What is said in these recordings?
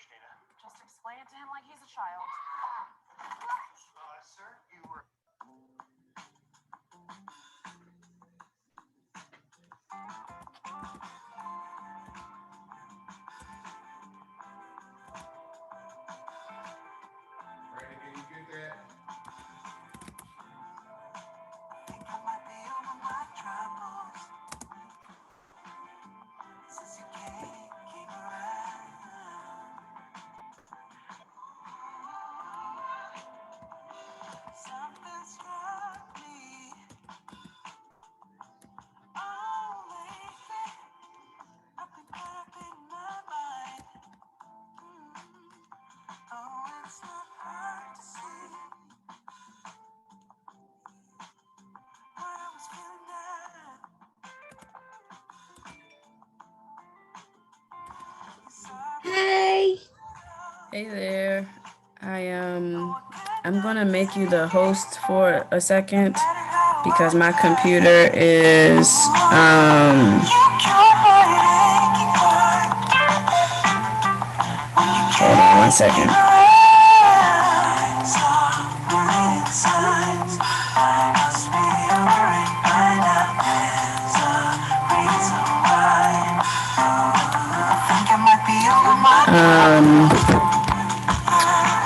Just explain it to him like he's a child. Sir, you were... Randy, can you get that? Think I might be over my troubles since you came around. Something struck me. Oh, lately, I've been caught up in my mind. Oh, it's not hard to see what I was feeling now. Hey. Hey there. I'm gonna make you the host for a second because my computer is hold on one second.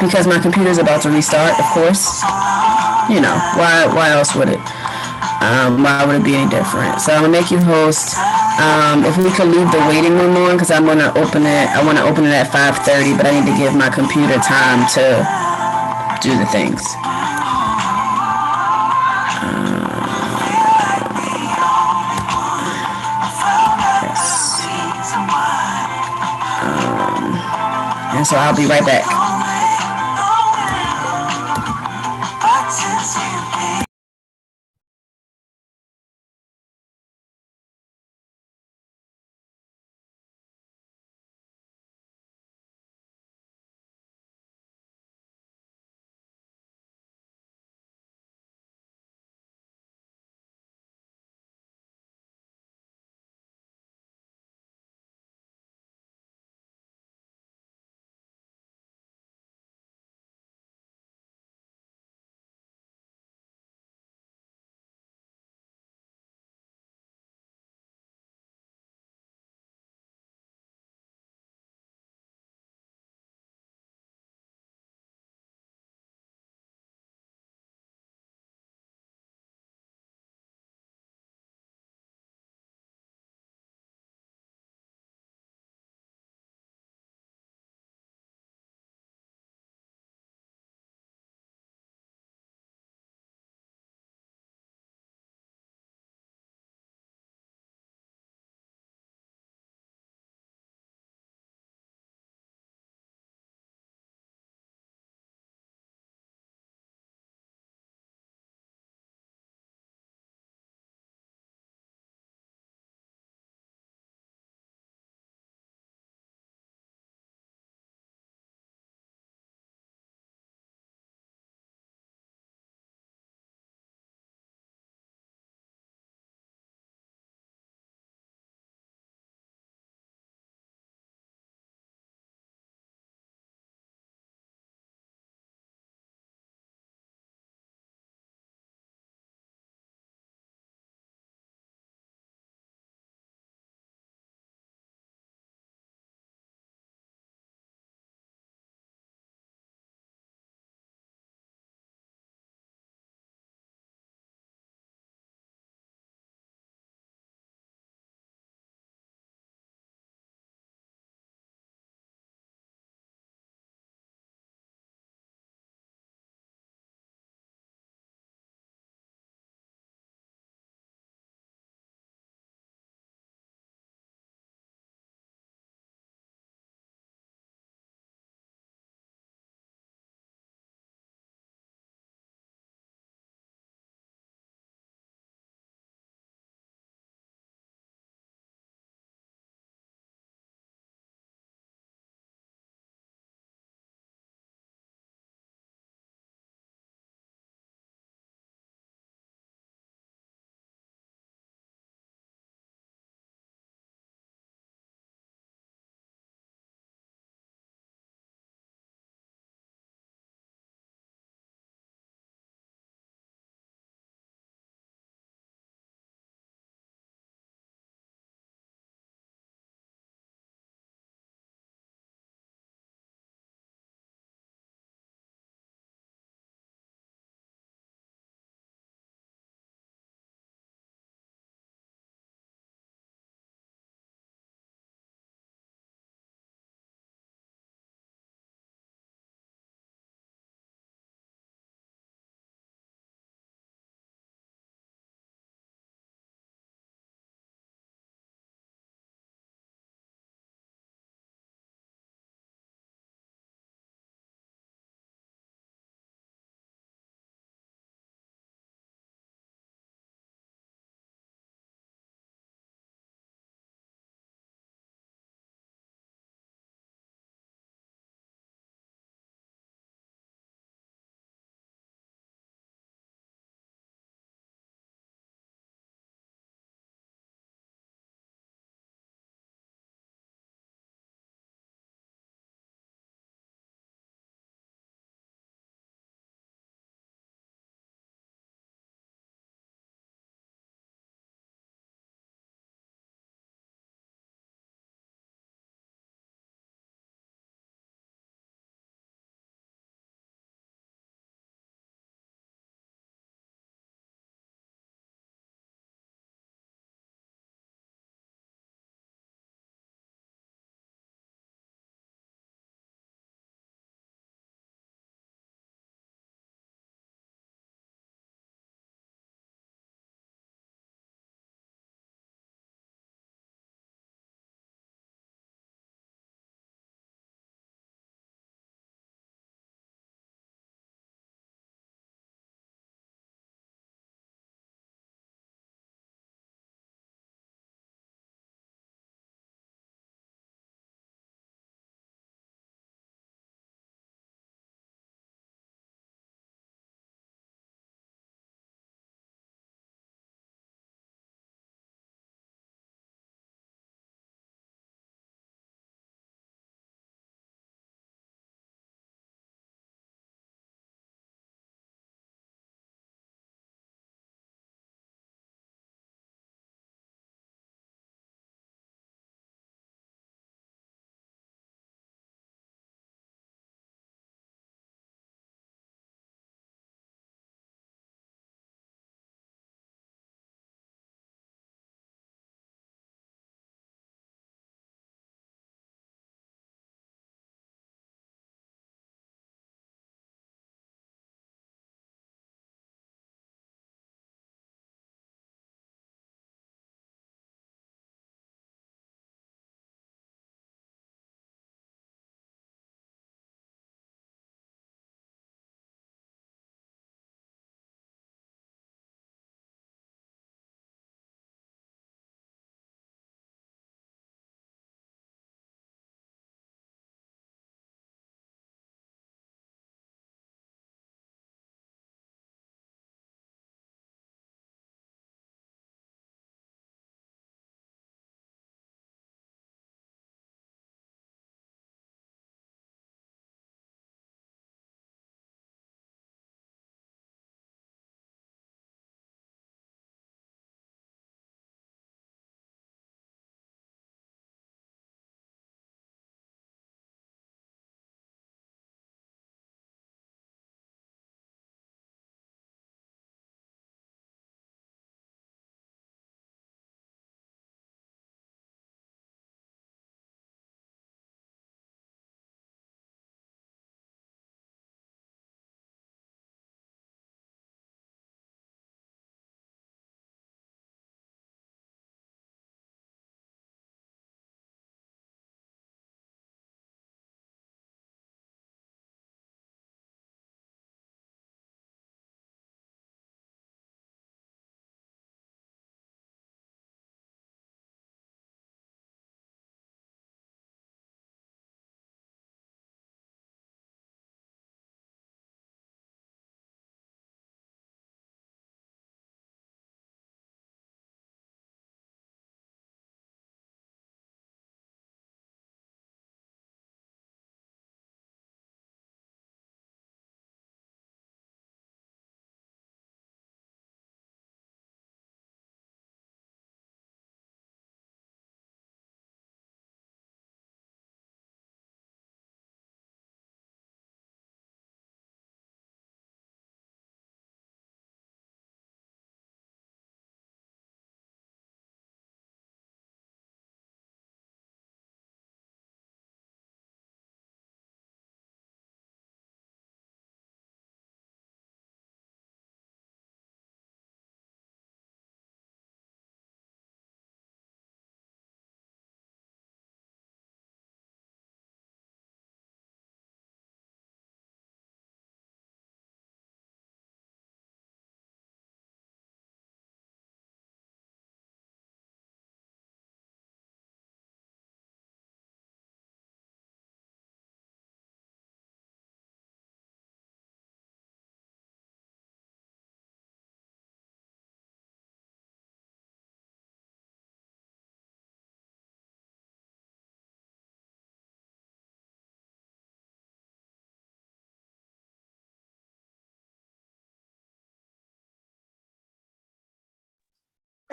Because my computer's about to restart, of course. You know, why else would it? Why would it be any different? So I'm gonna make you host. If we could leave the waiting room on, because I want to open it at 5:30, but I need to give my computer time to do the things. Yes. And so I'll be right back.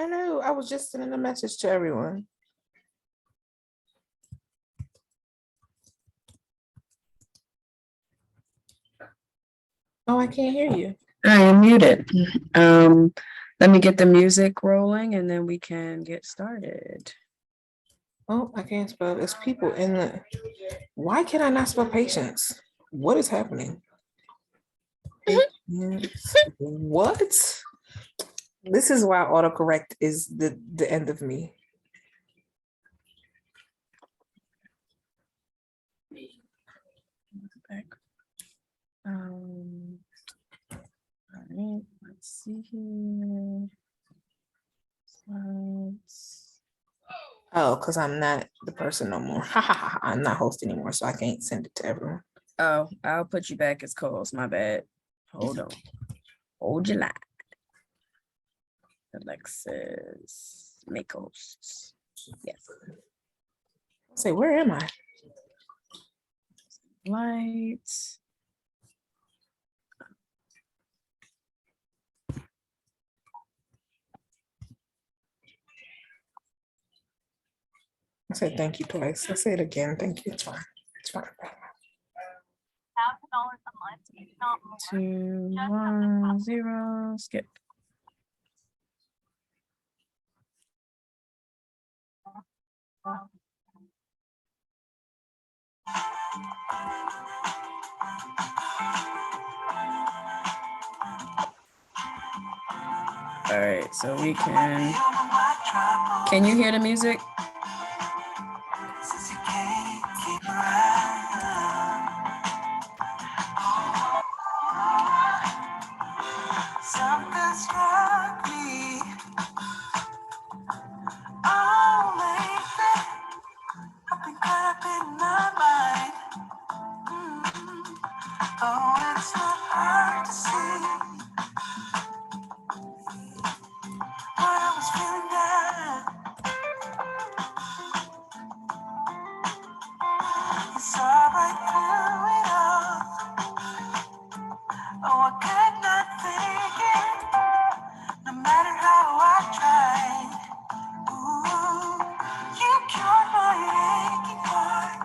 I know. I was just sending a message to everyone. Oh, I can't hear you. I am muted. Let me get the music rolling and then we can get started. Oh, I can't spell. There's people in the. Why can I not spell patience? What is happening? Patience. What? This is why autocorrect is the end of me. All right, let's see here. Slides. Oh, because I'm not the person no more. I'm not host anymore, so I can't send it to everyone. Oh, I'll put you back as co-host. My bad. Hold on. Hold your line. Alexis, make hosts. Yes. Say, where am I? Blight. I said thank you twice. I say it again. Thank you. It's fine. It's fine. $1,000 a month, not more. 210 skip. All right, so we can you hear the music? Something struck me. Oh, lately, I've been caught up in my mind. Oh, it's not hard to see what I was feeling now. You saw right through it all. Oh, I could not think it, no matter how I tried. Ooh, you cured my aching heart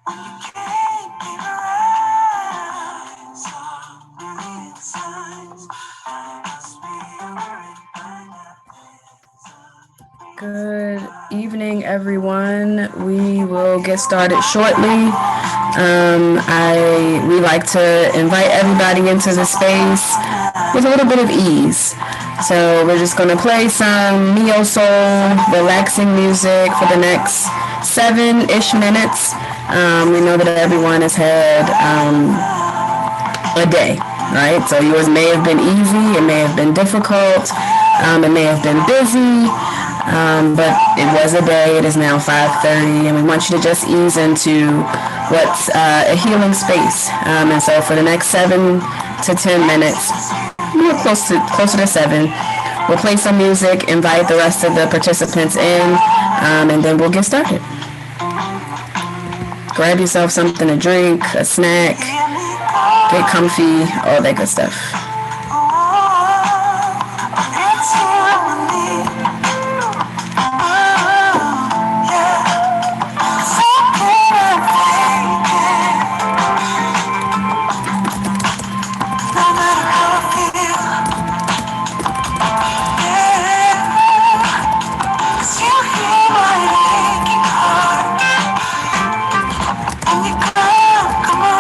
when you came around. Saw a million signs, I must be over it by now. Good evening, everyone. We will get started shortly. We like to invite everybody into the space with a little bit of ease. So we're just gonna play some neo soul, relaxing music for the next 7-ish minutes. We know that everyone has had a day, right? So yours may have been easy, it may have been difficult, it may have been busy. But it was a day. It is now 5:30, and we want you to just ease into what's a healing space. And so for the next 7 to 10 minutes, we're closer to 7. We'll play some music, invite the rest of the participants in, and then we'll get started. Grab yourself something to drink, a snack, get comfy, all that good stuff. Come on,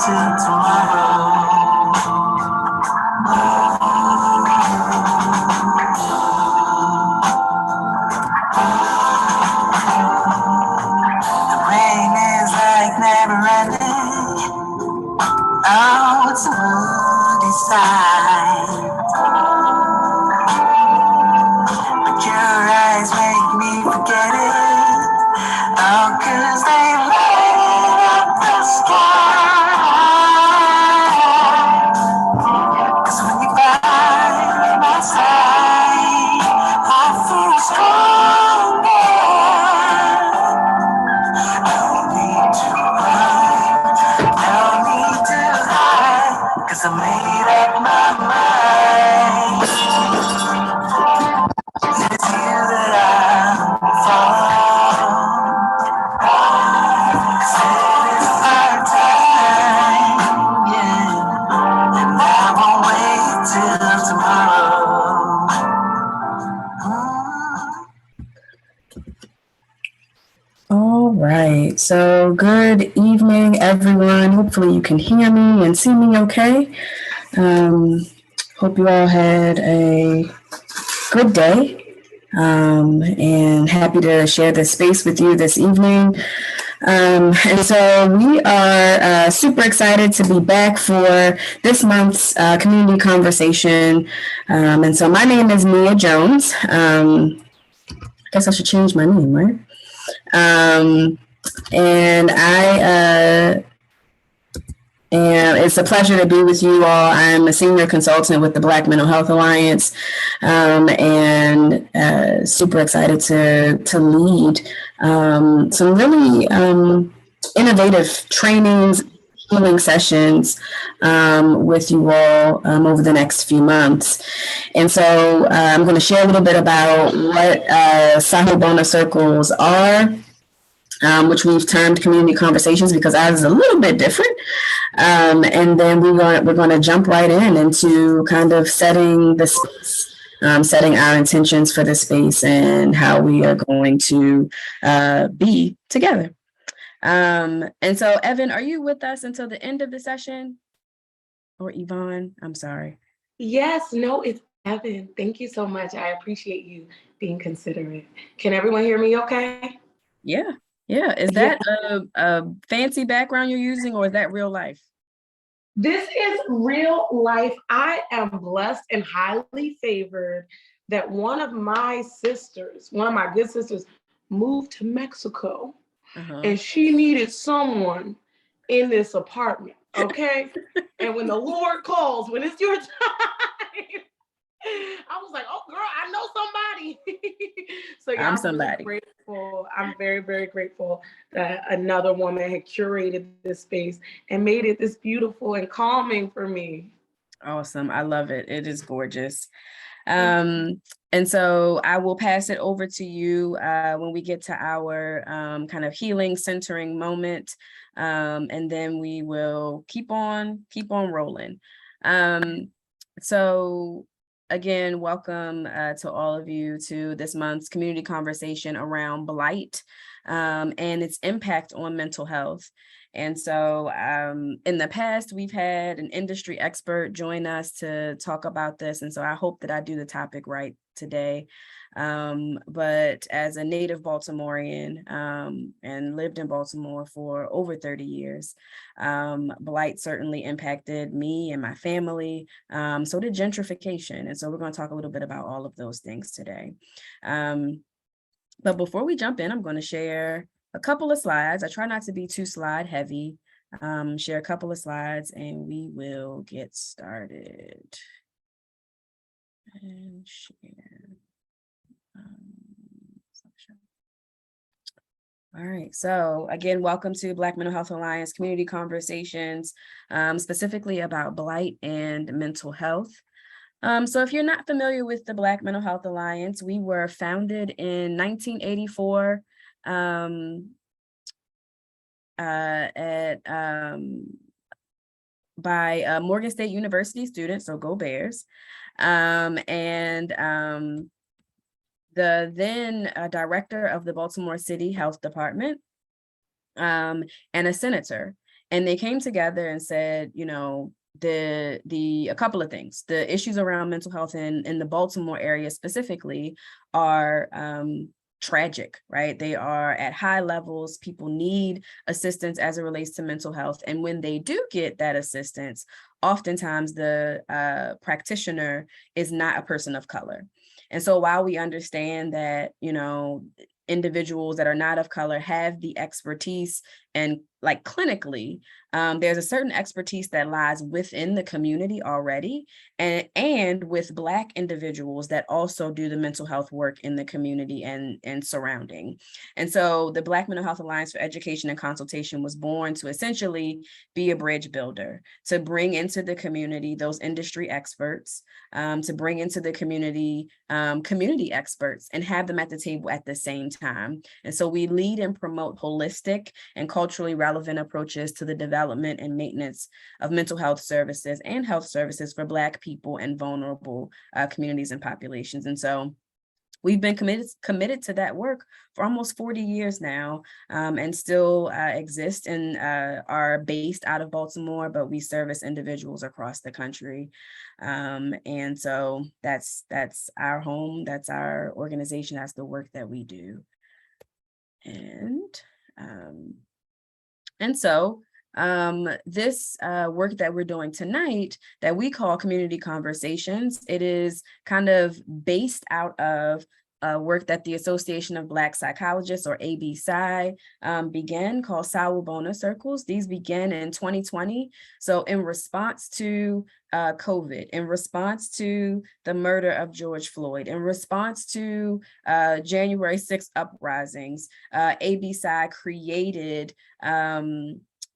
till tomorrow. The rain is like never ending. Oh, it's a woody sight. But your eyes make me forget it. Oh, 'cause they light up the sky. 'Cause when you're by my side, I feel stronger. No need to run, no need to hide, 'cause I made up my mind. It's here that I fall. 'Cause it is our time, yeah. And I won't wait till tomorrow. All right. So good evening, everyone. Hopefully you can hear me and see me okay. Hope you all had a good day. And happy to share this space with you this evening. And so we are super excited to be back for this month's community conversation. And so my name is Mia Jones. I guess I should change my name, right? And it's a pleasure to be with you all. I'm a senior consultant with the Black Mental Health Alliance, and super excited to lead some really innovative trainings, healing sessions with you all over the next few months. And so I'm going to share a little bit about what Sawubona circles are, which we've termed community conversations because ours is a little bit different. And then we're going to jump right into kind of setting the space, setting our intentions for the space and how we are going to be together. And so, Evan, are you with us until the end of the session? Or Yvonne? I'm sorry. Yes, no, it's Evan. Thank you so much. I appreciate you being considerate. Can everyone hear me okay? Yeah. Is that a fancy background you're using, or is that real life? This is real life. I am blessed and highly favored that one of my good sisters, moved to Mexico, and she needed someone in this apartment, okay? And when the Lord calls, when it's your time, I was like, oh girl, I know somebody. So yeah, I'm somebody. Really grateful. I'm very, very grateful that another woman had curated this space and made it this beautiful and calming for me. Awesome. I love it. It is gorgeous. And so I will pass it over to you when we get to our kind of healing, centering moment. And then we will keep on rolling. So again, welcome to all of you to this month's community conversation around Blight and its impact on mental health. And so in the past, we've had an industry expert join us to talk about this. And so I hope that I do the topic right today. But as a native Baltimorean and lived in Baltimore for over 30 years, Blight certainly impacted me and my family. So did gentrification. And so we're going to talk a little bit about all of those things today. But before we jump in, I'm going to share a couple of slides. I try not to be too slide heavy. Share a couple of slides and we will get started. And share. All right, so again, welcome to Black Mental Health Alliance Community Conversations, specifically about Blight and mental health. So if you're not familiar with the Black Mental Health Alliance, we were founded in 1984 by Morgan State University students, so go Bears, and the then director of the Baltimore City Health Department, and a senator. And they came together and said, you know, a couple of things. The issues around mental health in the Baltimore area specifically are tragic, right? They are at high levels. People need assistance as it relates to mental health. And when they do get that assistance, oftentimes the practitioner is not a person of color. And so while we understand that, you know, individuals that are not of color have the expertise and like clinically, there's a certain expertise that lies within the community already, and with Black individuals that also do the mental health work in the community and surrounding. And so the Black Mental Health Alliance for Education and Consultation was born to essentially be a bridge builder, to bring into the community those industry experts, to bring into the community community experts and have them at the table at the same time. And so we lead and promote holistic and culturally relevant approaches to the development and maintenance of mental health services and health services for Black people and vulnerable communities and populations. And so we've been committed to that work for almost 40 years now, and still exist and are based out of Baltimore, but we service individuals across the country. And so that's our home, that's our organization, that's the work that we do. And so this work that we're doing tonight that we call Community Conversations, it is kind of based out of work that the Association of Black Psychologists, or ABPSI, began, called Sawubona Circles. These began in 2020. So in response to COVID, in response to the murder of George Floyd, in response to January 6th uprisings, ABPSI created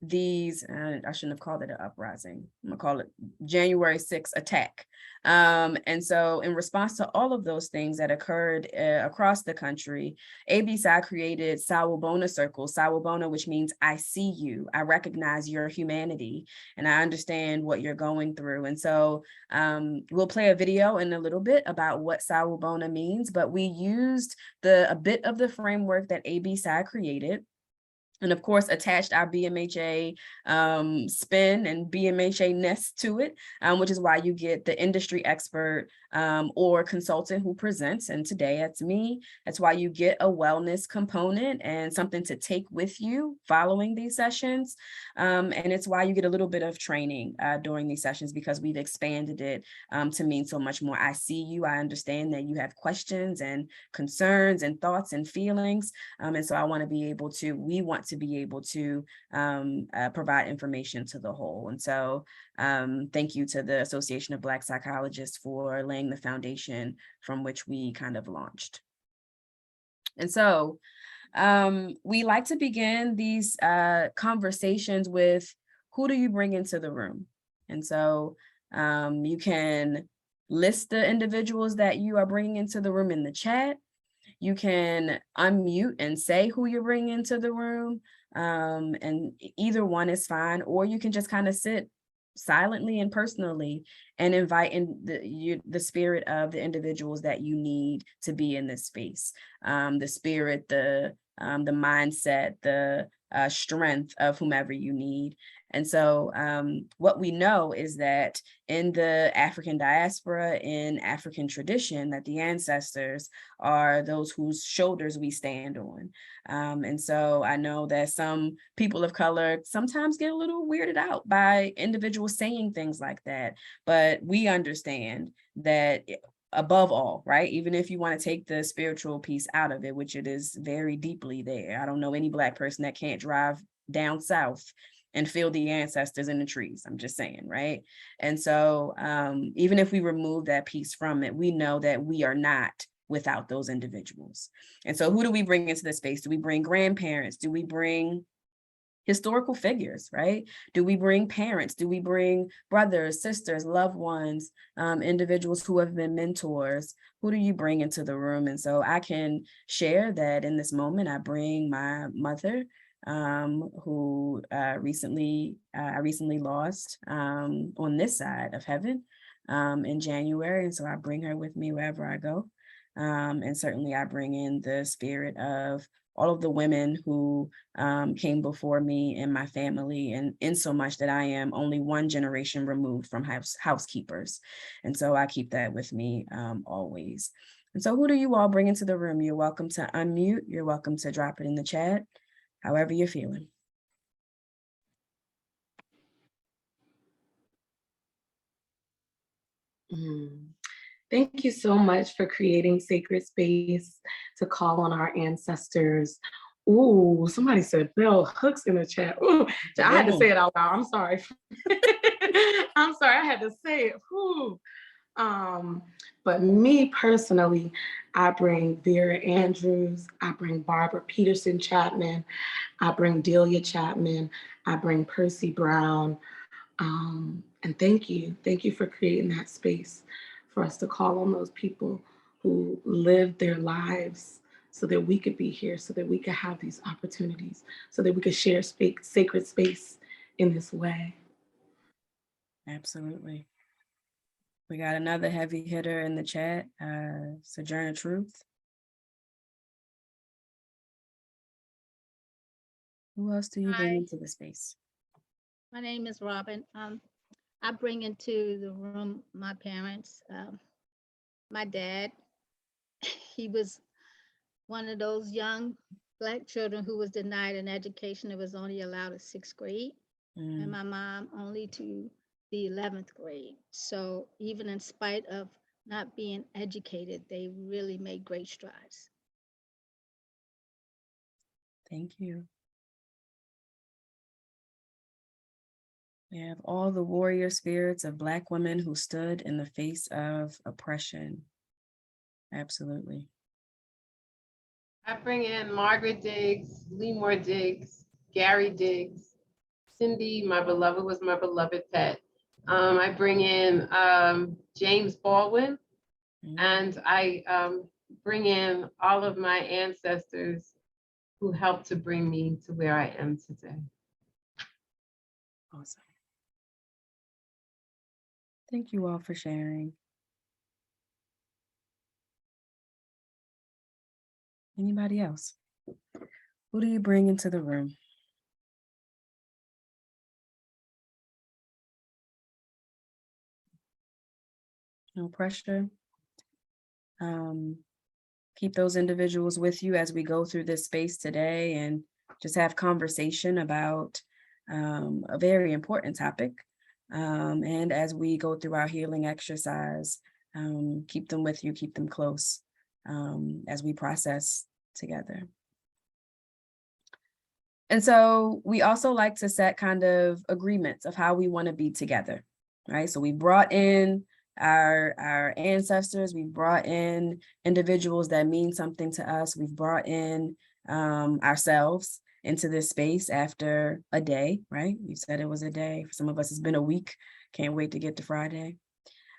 these, I shouldn't have called it an uprising, I'm gonna call it January 6th attack. And so in response to all of those things that occurred across the country, ABPSI created Sawubona Circles, Sawubona, which means I see you, I recognize your humanity, and I understand what you're going through. And so we'll play a video in a little bit about what Sawubona means, but we used a bit of the framework that ABPSI created, and of course, attached our BMHA spin and BMHA-ness to it, which is why you get the industry expert or consultant who presents. And today that's me. That's why you get a wellness component and something to take with you following these sessions. And it's why you get a little bit of training during these sessions, because we've expanded it to mean so much more. I see you, I understand that you have questions and concerns and thoughts and feelings. And so we want to be able to provide information to the whole. And so thank you to the Association of Black Psychologists for laying the foundation from which we kind of launched. And so we like to begin these conversations with, who do you bring into the room? And so you can list the individuals that you are bringing into the room in the chat. You can unmute and say who you're bringing into the room, and either one is fine, or you can just kind of sit silently and personally and invite in the spirit of the individuals that you need to be in this space, the spirit, the mindset, the strength of whomever you need. And so what we know is that in the African diaspora, in African tradition, that the ancestors are those whose shoulders we stand on. And so I know that some people of color sometimes get a little weirded out by individuals saying things like that, but we understand that above all, right, even if you want to take the spiritual piece out of it, which it is very deeply there. I don't know any Black person that can't drive down south and feel the ancestors in the trees. I'm just saying, right? And so even if we remove that piece from it, we know that we are not without those individuals. And so who do we bring into the space? Do we bring grandparents? Do we bring historical figures, right? Do we bring parents? Do we bring brothers, sisters, loved ones, individuals who have been mentors? Who do you bring into the room? And so I can share that in this moment, I bring my mother, who I recently lost on this side of heaven in January. And so I bring her with me wherever I go. And certainly I bring in the spirit of all of the women who came before me and my family, and in so much that I am only one generation removed from housekeepers. And so I keep that with me always. And so who do you all bring into the room? You're welcome to unmute. You're welcome to drop it in the chat, however you're feeling. Thank you so much for creating sacred space to call on our ancestors. Ooh, somebody said bell hooks in the chat. Ooh, I had to say it out loud. I'm sorry. I'm sorry, I had to say it. Ooh. But me personally, I bring Vera Andrews, I bring Barbara Peterson Chapman, I bring Delia Chapman, I bring Percy Brown. And thank you for creating that space for us to call on those people who lived their lives so that we could be here, so that we could have these opportunities, so that we could share sacred space in this way. Absolutely. We got another heavy hitter in the chat, Sojourner Truth. Who else do you bring into the space? My name is Robin. I bring into the room my parents. My dad, he was one of those young Black children who was denied an education that was only allowed at 6th grade. And my mom only to the 11th grade. So even in spite of not being educated, they really made great strides. Thank you. We have all the warrior spirits of Black women who stood in the face of oppression. Absolutely. I bring in Margaret Diggs, Leemore Diggs, Gary Diggs, Cindy, my beloved was my beloved pet. I bring in James Baldwin, and I bring in all of my ancestors who helped to bring me to where I am today. Awesome. Thank you all for sharing. Anybody else? Who do you bring into the room? No pressure. Keep those individuals with you as we go through this space today and just have conversation about a very important topic. And as we go through our healing exercise, keep them with you, keep them close as we process together. And so we also like to set kind of agreements of how we want to be together, right? So we brought in our ancestors, we brought in individuals that mean something to us. We've brought in ourselves into this space after a day, right? You said it was a day. For some of us, it's been a week. Can't wait to get to Friday.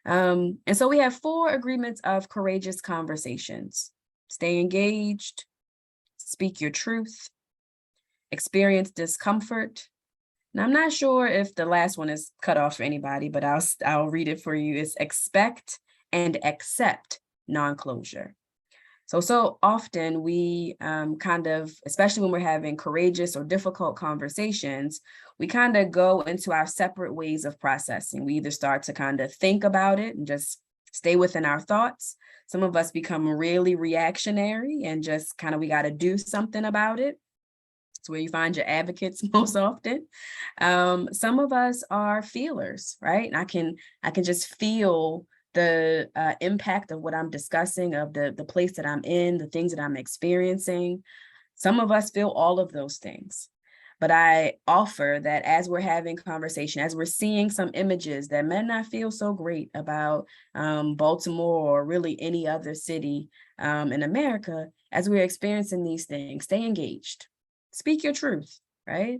And so we have 4 agreements of courageous conversations. Stay engaged, speak your truth, experience discomfort. Now, I'm not sure if the last one is cut off for anybody, but I'll read it for you. It's expect and accept non-closure. So often we kind of, especially when we're having courageous or difficult conversations, we kind of go into our separate ways of processing. We either start to kind of think about it and just stay within our thoughts. Some of us become really reactionary and just kind of, we got to do something about it. It's where you find your advocates most often. Some of us are feelers, right? And I can just feel the impact of what I'm discussing, of the place that I'm in, the things that I'm experiencing. Some of us feel all of those things. But I offer that as we're having conversation, as we're seeing some images that may not feel so great about Baltimore or really any other city in America, as we're experiencing these things, stay engaged. Speak your truth, right?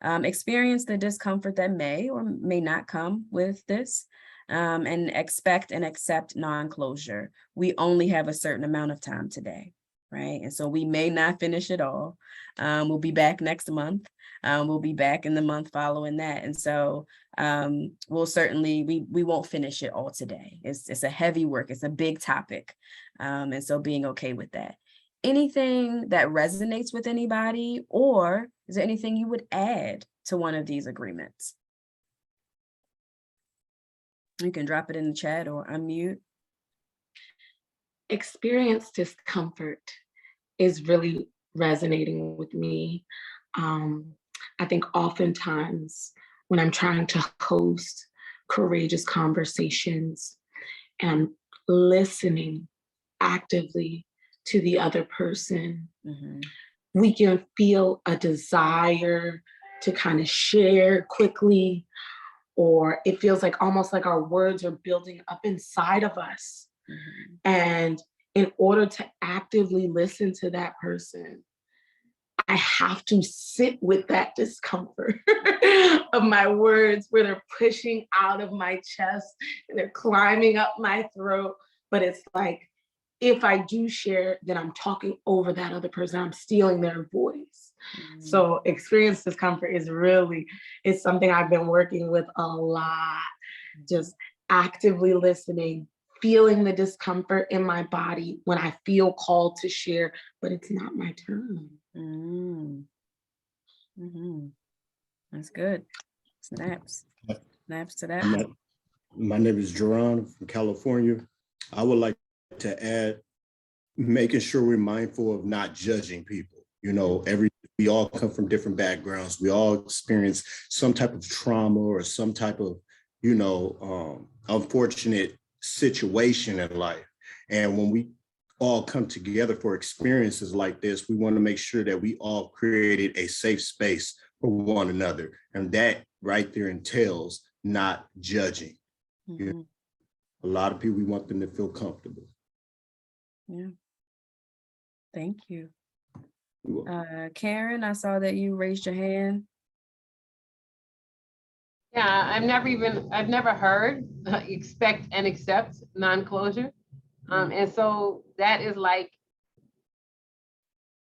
Experience the discomfort that may or may not come with this, and expect and accept non-closure. We only have a certain amount of time today, right? And so we may not finish it all. We'll be back next month. We'll be back in the month following that. And so we'll certainly, we won't finish it all today. It's a heavy work. It's a big topic. And so being okay with that. anything that resonates with anybody, or is there anything you would add to one of these agreements? You can drop it in the chat or unmute. Experience discomfort is really resonating with me. I think oftentimes when I'm trying to host courageous conversations and I'm listening actively to the other person, we can feel a desire to kind of share quickly, or it feels like almost like our words are building up inside of us. And in order to actively listen to that person, I have to sit with that discomfort of my words where they're pushing out of my chest and they're climbing up my throat. But it's like, if I do share, then I'm talking over that other person. I'm stealing their voice. So experience discomfort is really, it's something I've been working with a lot. Just actively listening, feeling the discomfort in my body when I feel called to share, but it's not my turn. That's good. Snaps to that. My name is Jerron from California. I would like to add, making sure we're mindful of not judging people. You know, we all come from different backgrounds. We all experience some type of trauma or some type of, unfortunate situation in life. And when we all come together for experiences like this, we want to make sure that we all created a safe space for one another. And that right there entails not judging. You know, a lot of people, we want them to feel comfortable. Yeah. Thank you. Karen, I saw that you raised your hand. Yeah, I've never heard expect and accept non-closure. And so that is like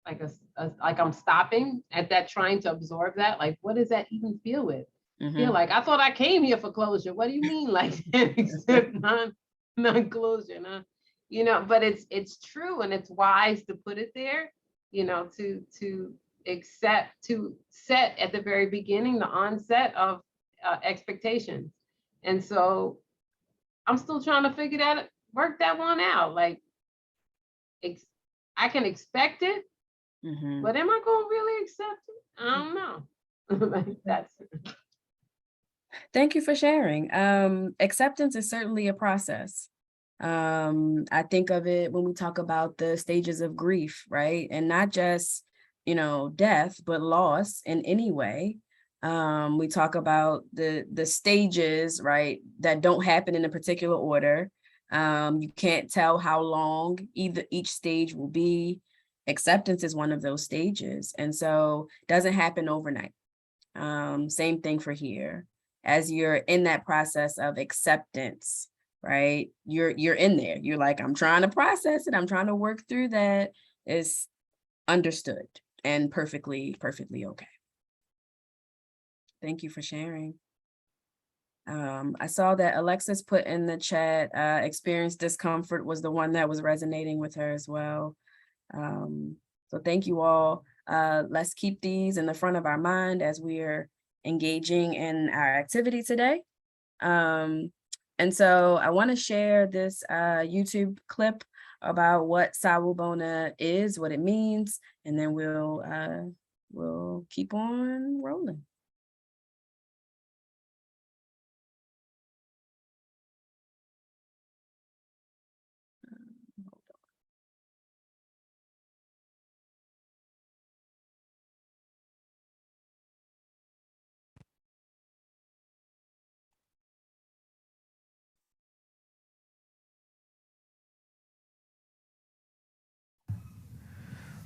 I'm stopping at that, trying to absorb that. Like, what does that even feel with? Feel like, I thought I came here for closure. What do you mean, like, accept non-closure? But it's true, and it's wise to put it there, to accept, to set at the very beginning, the onset of expectations. And so I'm still trying to work that one out. Like, I can expect it, but am I going to really accept it? I don't know. That's. Thank you for sharing. Acceptance is certainly a process. I think of it when we talk about the stages of grief, right? And not just, death, but loss in any way. We talk about the stages, right, that don't happen in a particular order. You can't tell how long each stage will be. Acceptance is one of those stages. And so it doesn't happen overnight. Same thing for here. As you're in that process of acceptance, right? You're in there. You're like, I'm trying to process it. I'm trying to work through that. It's understood and perfectly okay. Thank you for sharing. I saw that Alexis put in the chat, experience discomfort was the one that was resonating with her as well. So thank you all. Let's keep these in the front of our mind as we are engaging in our activity today. And so I want to share this YouTube clip about what Sawubona is, what it means, and then we'll keep on rolling.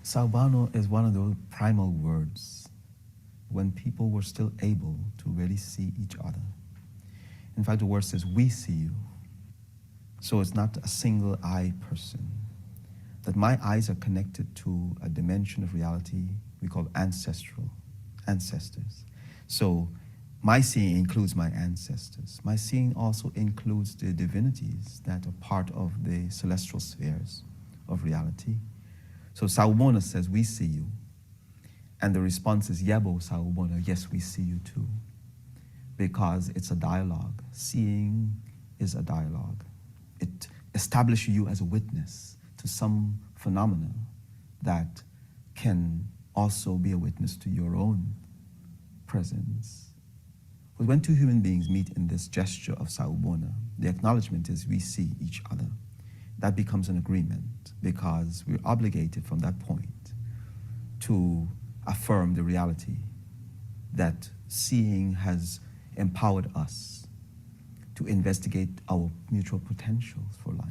Sawubona is one of those primal words when people were still able to really see each other. In fact, the word says, we see you. So it's not a single eye person. That my eyes are connected to a dimension of reality we call ancestors. So my seeing includes my ancestors. My seeing also includes the divinities that are part of the celestial spheres of reality. So Sawubona says, we see you. And the response is, Yebo Sawubona, yes, we see you too. Because it's a dialogue. Seeing is a dialogue. It establishes you as a witness to some phenomena that can also be a witness to your own presence. But when two human beings meet in this gesture of Sawubona, the acknowledgement is we see each other. That becomes an agreement because we're obligated from that point to affirm the reality that seeing has empowered us to investigate our mutual potentials for life.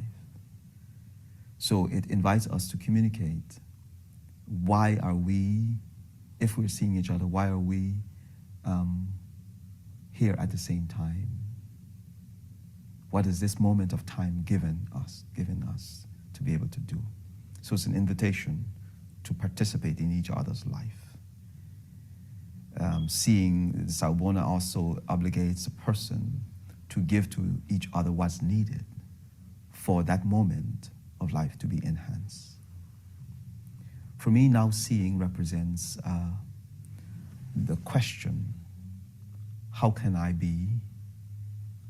So it invites us to communicate. Why are we, if we're seeing each other, why are we here at the same time? What is this moment of time giving us to be able to do? So it's an invitation to participate in each other's life. Seeing Sawubona also obligates a person to give to each other what's needed for that moment of life to be enhanced. For me, now seeing represents the question, how can I be,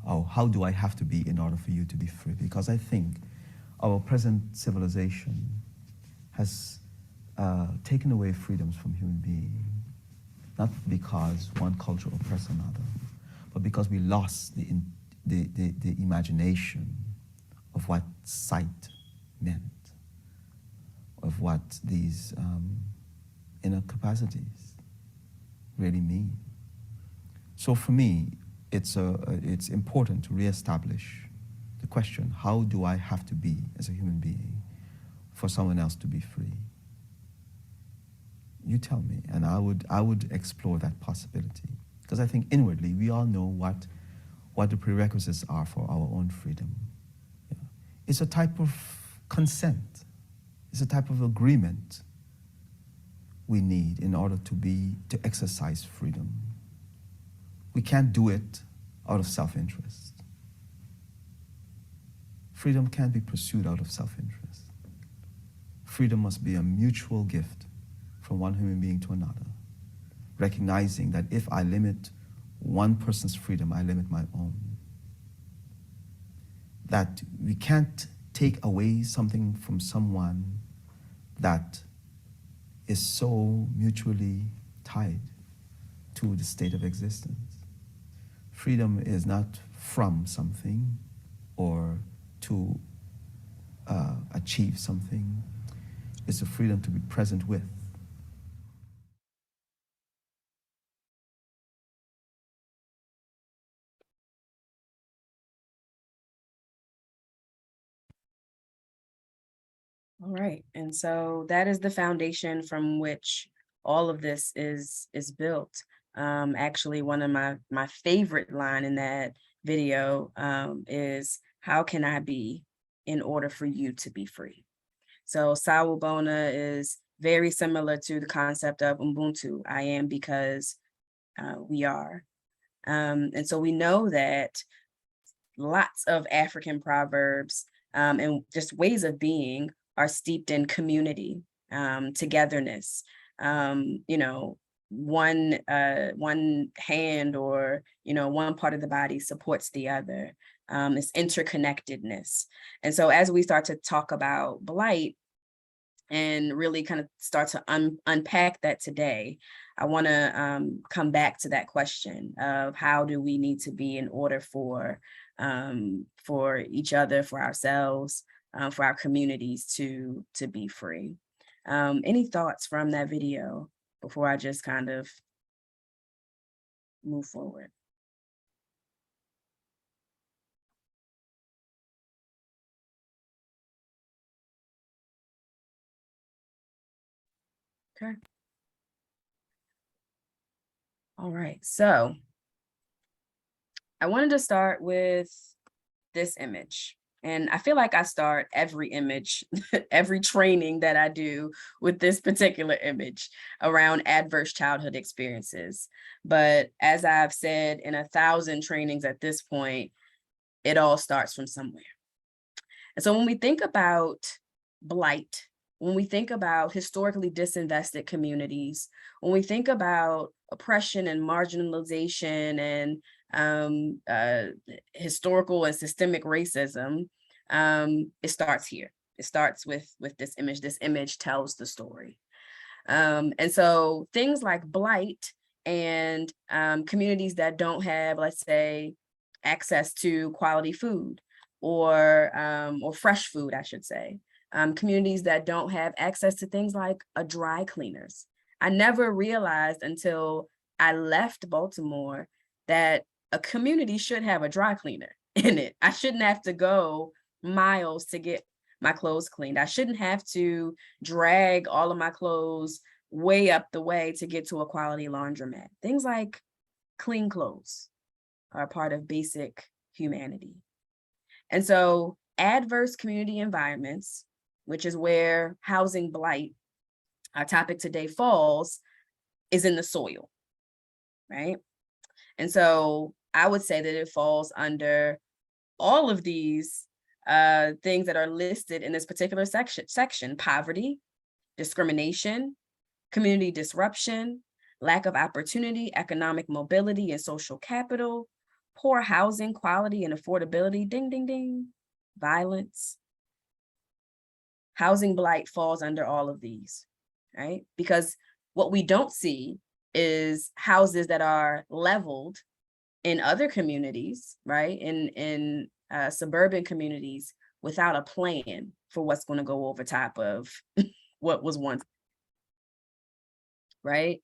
or how do I have to be in order for you to be free? Because I think our present civilization has taken away freedoms from human beings, not because one culture oppressed another, but because we lost the imagination of what sight meant, of what these inner capacities really mean. So for me, it's important to reestablish the question, how do I have to be as a human being for someone else to be free? You tell me, and I would explore that possibility. Because I think inwardly we all know what the prerequisites are for our own freedom. Yeah. It's a type of consent. It's a type of agreement we need in order to exercise freedom. We can't do it out of self-interest. Freedom can't be pursued out of self-interest. Freedom must be a mutual gift from one human being to another, recognizing that if I limit one person's freedom, I limit my own. That we can't take away something from someone that is so mutually tied to the state of existence. Freedom is not from something or to achieve something. It's the freedom to be present with. All right, and so that is the foundation from which all of this is built. Actually, one of my favorite line in that video is, how can I be in order for you to be free? So Sawubona is very similar to the concept of Ubuntu. I am because we are. And so we know that lots of African proverbs and just ways of being are steeped in community, togetherness, one hand or, one part of the body supports the other. It's interconnectedness. And so as we start to talk about Blight and really kind of start to unpack that today, I want to come back to that question of how do we need to be in order for each other, for ourselves, for our communities to be free. Any thoughts from that video before I just kind of move forward? Okay. All right, so I wanted to start with this image. And I feel like I start every image, every training that I do with this particular image around adverse childhood experiences. But as I've said in 1,000 trainings at this point, it all starts from somewhere. And so when we think about blight, when we think about historically disinvested communities, when we think about oppression and marginalization and historical and systemic racism, it starts here. It starts with this image. This image tells the story. And so things like Blight and communities that don't have, let's say, access to quality food or fresh food, I should say, communities that don't have access to things like a dry cleaners. I never realized until I left Baltimore that a community should have a dry cleaner in it. I shouldn't have to go miles to get my clothes cleaned. I shouldn't have to drag all of my clothes way up the way to get to a quality laundromat. Things like clean clothes are part of basic humanity. And so adverse community environments, which is where housing blight, our topic today, falls, is in the soil, right? And so I would say that it falls under all of these things that are listed in this particular section: poverty, discrimination, community disruption, lack of opportunity, economic mobility and social capital, poor housing quality and affordability, ding, ding, ding, violence. Housing blight falls under all of these, right? Because what we don't see is houses that are leveled in other communities, right? In suburban communities without a plan for what's going to go over top of what was once, right?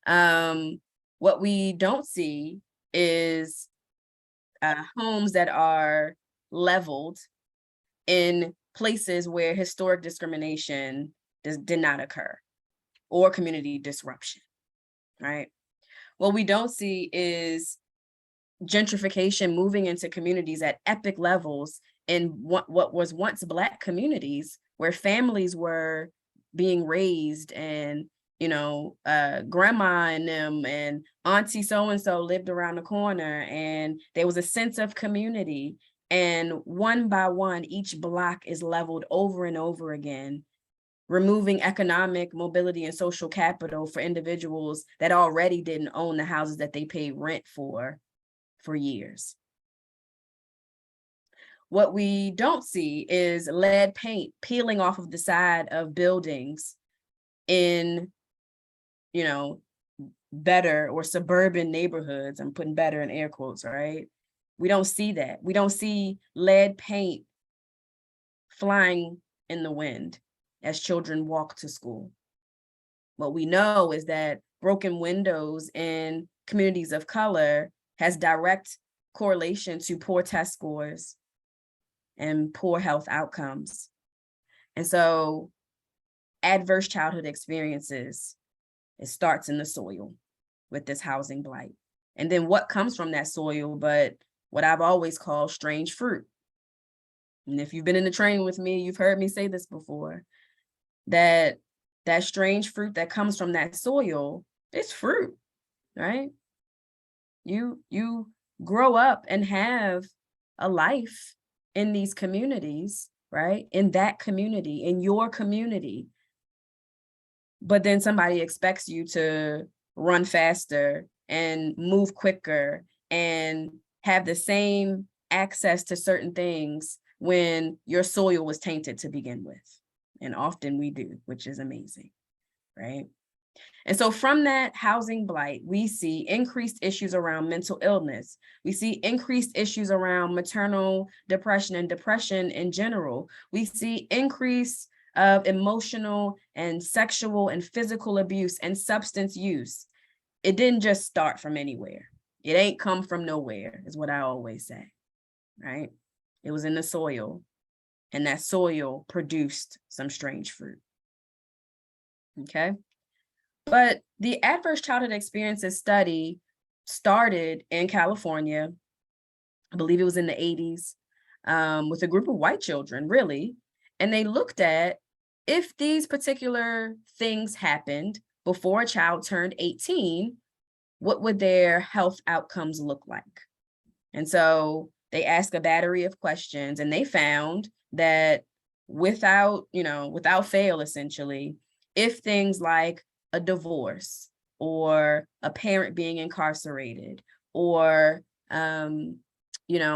What we don't see is homes that are leveled in places where historic discrimination did not occur, or community disruption, right? What we don't see is gentrification moving into communities at epic levels in what was once Black communities, where families were being raised, and grandma and them and auntie so-and-so lived around the corner, and there was a sense of community. And one by one, each block is leveled over and over again, removing economic mobility and social capital for individuals that already didn't own the houses that they paid rent for years. What we don't see is lead paint peeling off of the side of buildings in, better or suburban neighborhoods. I'm putting better in air quotes, right? We don't see that. We don't see lead paint flying in the wind as children walk to school. What we know is that broken windows in communities of color has direct correlation to poor test scores and poor health outcomes. And so adverse childhood experiences, it starts in the soil with this housing blight. And then what comes from that soil, but what I've always called strange fruit. And if you've been in the training with me, you've heard me say this before, that strange fruit that comes from that soil, it's fruit, right? You grow up and have a life in these communities, right? In that community, in your community. But then somebody expects you to run faster and move quicker and have the same access to certain things when your soil was tainted to begin with. And often we do, which is amazing, right? And so from that housing blight, we see increased issues around mental illness. We see increased issues around maternal depression and depression in general. We see increase of emotional and sexual and physical abuse and substance use. It didn't just start from anywhere. It ain't come from nowhere, is what I always say, right? It was in the soil, and that soil produced some strange fruit, okay? But the adverse childhood experiences study started in California, I believe it was in the 80s, with a group of white children, really. And they looked at if these particular things happened before a child turned 18, what would their health outcomes look like? And so they asked a battery of questions, and they found that without fail, essentially, if things like a divorce or a parent being incarcerated or,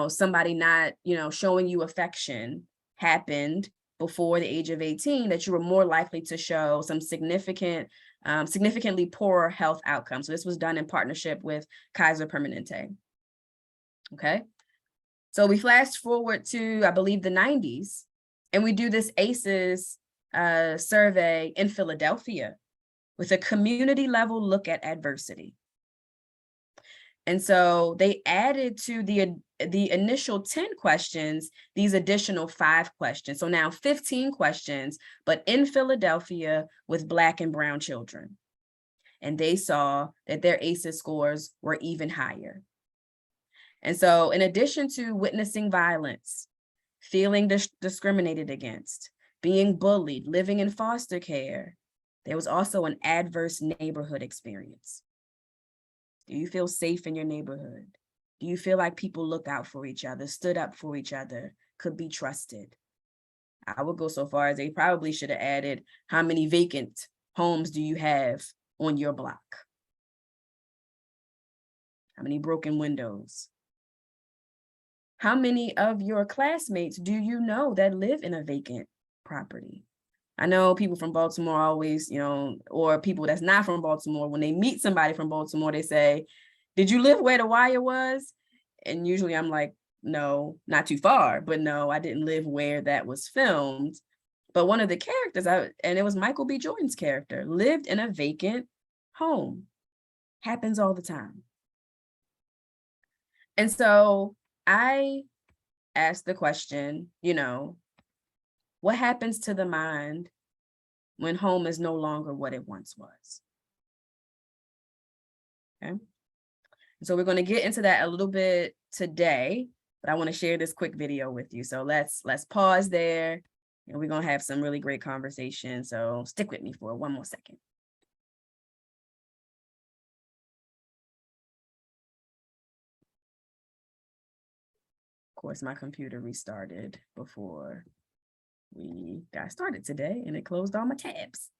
somebody not, showing you affection happened before the age of 18, that you were more likely to show some significantly poorer health outcomes. So this was done in partnership with Kaiser Permanente. Okay. So we flash forward to, I believe, the 90s, and we do this ACEs survey in Philadelphia with a community level look at adversity. And so they added to the initial 10 questions, these additional 5 questions. So now 15 questions, but in Philadelphia with Black and brown children. And they saw that their ACEs scores were even higher. And so in addition to witnessing violence, feeling discriminated against, being bullied, living in foster care, there was also an adverse neighborhood experience. Do you feel safe in your neighborhood? Do you feel like people look out for each other, stood up for each other, could be trusted? I would go so far as they probably should have added, how many vacant homes do you have on your block? How many broken windows? How many of your classmates do you know that live in a vacant property? I know people from Baltimore always, or people that's not from Baltimore, when they meet somebody from Baltimore, they say, did you live where the wire was? And usually I'm like, no, not too far, but no, I didn't live where that was filmed. But one of the characters, and it was Michael B. Jordan's character, lived in a vacant home. Happens all the time. And so I asked the question, what happens to the mind when home is no longer what it once was? Okay. So we're going to get into that a little bit today, but I want to share this quick video with you. So let's pause there, and we're going to have some really great conversation. So stick with me for one more second. Of course, my computer restarted before we got started today, and it closed all my tabs.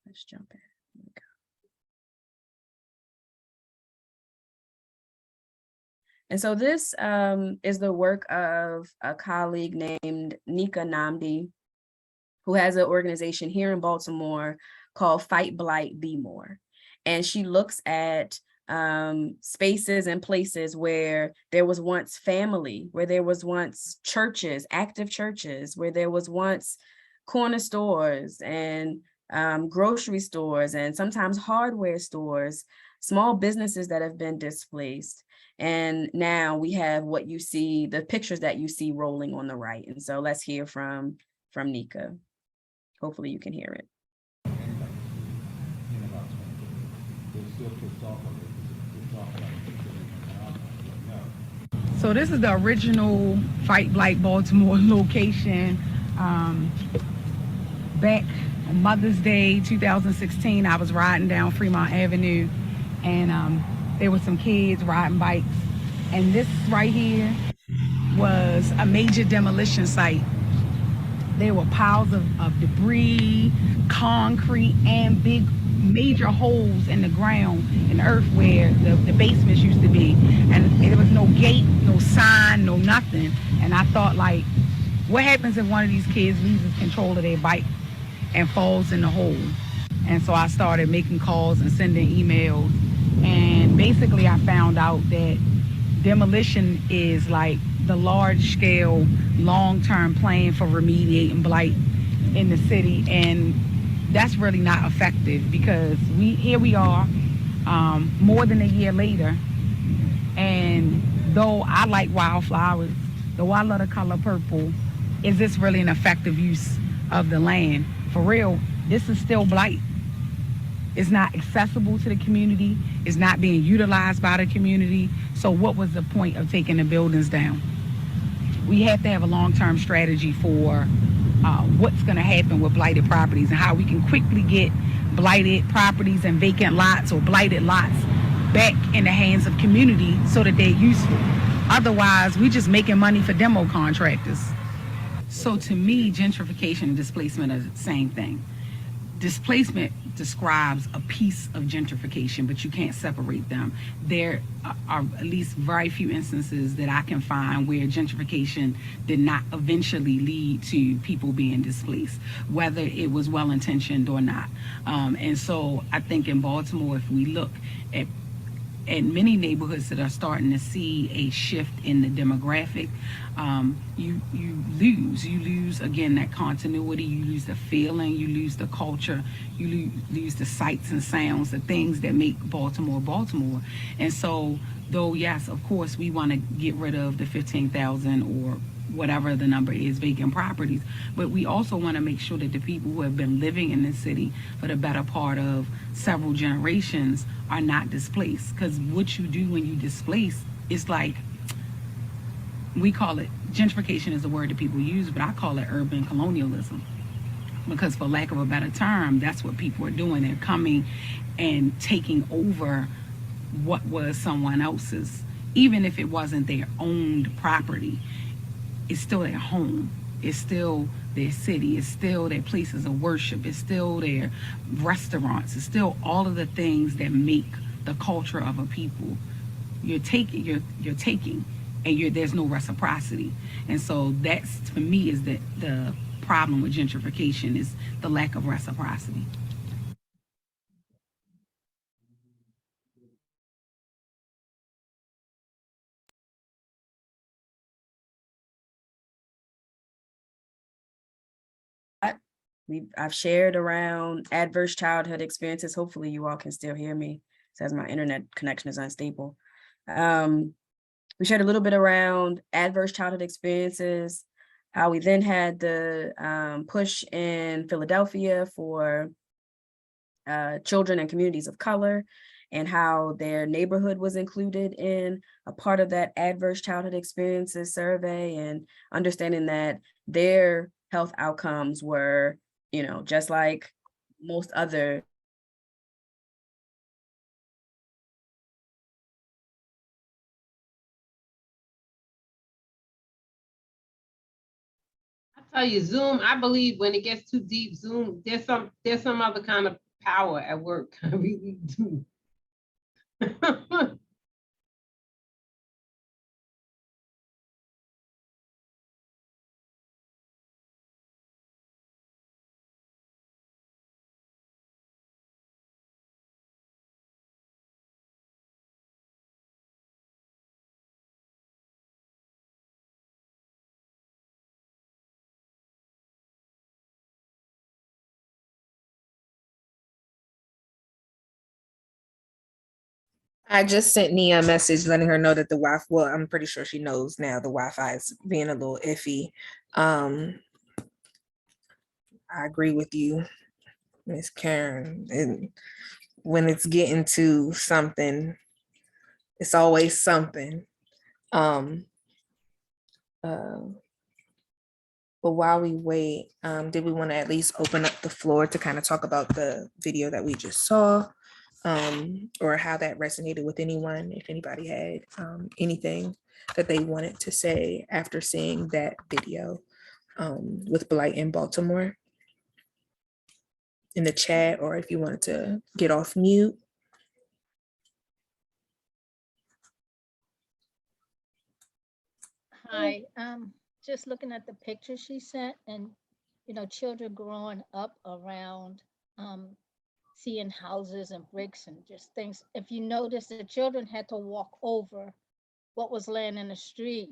Let's jump in. Here we go. And so this is the work of a colleague named Nika Namdi, who has an organization here in Baltimore called Fight Blight, Be More. And she looks at spaces and places where there was once family, where there was once churches, active churches, where there was once corner stores and grocery stores and sometimes hardware stores, small businesses that have been displaced. And now we have what you see, the pictures that you see rolling on the right. And so let's hear from Nika. Hopefully you can hear it. So this is the original Fight Blight Baltimore location. Back on Mother's Day 2016, I was riding down Fremont Avenue, and there were some kids riding bikes. And this right here was a major demolition site. There were piles of debris, concrete, and big major holes in the ground and earth where the basements used to be. And there was no gate, no sign, no nothing. And I thought, like, what happens if one of these kids loses control of their bike and falls in the hole? And so I started making calls and sending emails. And basically I found out that demolition is like the large-scale, long-term plan for remediating blight in the city. And that's really not effective, because here we are more than a year later, and though I like wildflowers, though I love the color purple, is this really an effective use of the land? For real, this is still blight. It's not accessible to the community. It's not being utilized by the community. So what was the point of taking the buildings down? We have to have a long-term strategy for what's going to happen with blighted properties and how we can quickly get blighted properties and vacant lots or blighted lots back in the hands of community so that they're useful. Otherwise, we're just making money for demo contractors. So to me, gentrification and displacement are the same thing. Displacement describes a piece of gentrification, but you can't separate them. There are at least very few instances that I can find where gentrification did not eventually lead to people being displaced, whether it was well-intentioned or not. And so I think in Baltimore, if we look at many neighborhoods that are starting to see a shift in the demographic, you lose again that continuity, you lose the feeling, you lose the culture, you lose the sights and sounds, the things that make Baltimore Baltimore. And so, though yes, of course, we want to get rid of the 15,000 or whatever the number is vacant properties, but we also want to make sure that the people who have been living in this city for the better part of several generations are not displaced. Because what you do when you displace, it's like, we call it, gentrification is the word that people use, but I call it urban colonialism, because for lack of a better term, that's what people are doing. They're coming and taking over what was someone else's, even if it wasn't their owned property. It's still their home, it's still their city, it's still their places of worship, it's still their restaurants, it's still all of the things that make the culture of a people. You're taking, and there's no reciprocity. And so that's, for me, is the problem with gentrification, is the lack of reciprocity. I've shared around adverse childhood experiences. Hopefully you all can still hear me. It says my internet connection is unstable. We shared a little bit around adverse childhood experiences, how we then had the push in Philadelphia for children and communities of color, and how their neighborhood was included in a part of that adverse childhood experiences survey, and understanding that their health outcomes were, just like most other. I tell you, Zoom, I believe when it gets too deep, Zoom, there's some other kind of power at work. I really do. I just sent Nia a message letting her know that the Wi-Fi, well, I'm pretty sure she knows now the Wi-Fi is being a little iffy. I agree with you, Miss Karen. And when it's getting to something, it's always something. But while we wait, did we want to at least open up the floor to kind of talk about the video that we just saw, or how that resonated with anyone, if anybody had anything that they wanted to say after seeing that video with Blight in Baltimore, in the chat, or if you wanted to get off mute. Hi, just looking at the picture she sent, and children growing up around seeing houses and bricks and just things. If you notice, the children had to walk over what was laying in the street.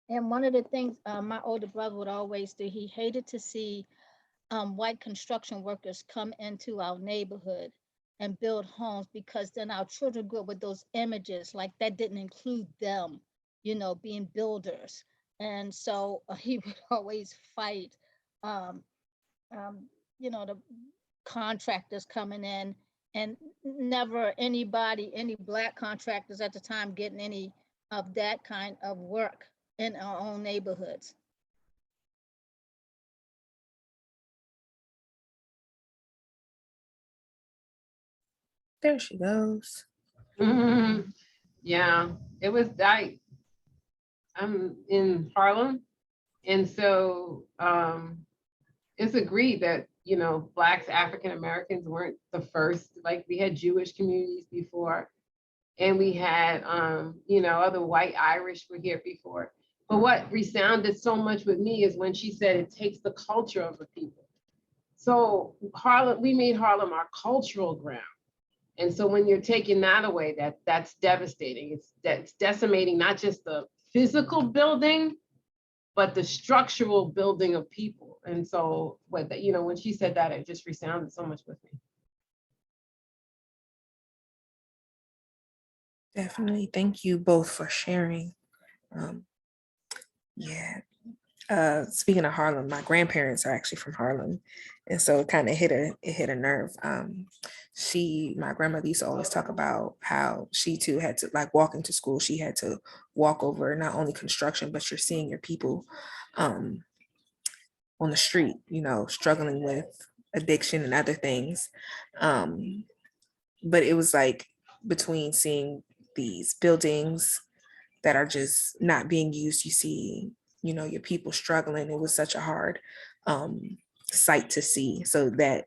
And one of the things my older brother would always do, he hated to see white construction workers come into our neighborhood and build homes, because then our children grew up with those images like that didn't include them, being builders. And so he would always fight, the contractors coming in, and never any Black contractors at the time getting any of that kind of work in our own neighborhoods. There she goes. Yeah, it was. I'm in Harlem, And so it's agreed that, you know, Blacks, African Americans weren't the first. Like, we had Jewish communities before, and we had, you know, other white Irish were here before. But what resounded so much with me is when she said it takes the culture of the people. So Harlem, we made Harlem our cultural ground. And so when you're taking that away, that's devastating. That's decimating not just the physical building, but the structural building of people. And so, you know, when she said that, it just resounded so much with me. Definitely. Thank you both for sharing. Speaking of Harlem, my grandparents are actually from Harlem. And so it kind of hit a nerve. My grandmother used to always talk about how she too had to, like, walking to school, she had to walk over not only construction, but you're seeing your people on the street, you know, struggling with addiction and other things. But it was like between seeing these buildings that are just not being used, you see, you know, your people struggling. It was such a hard sight to see. So that,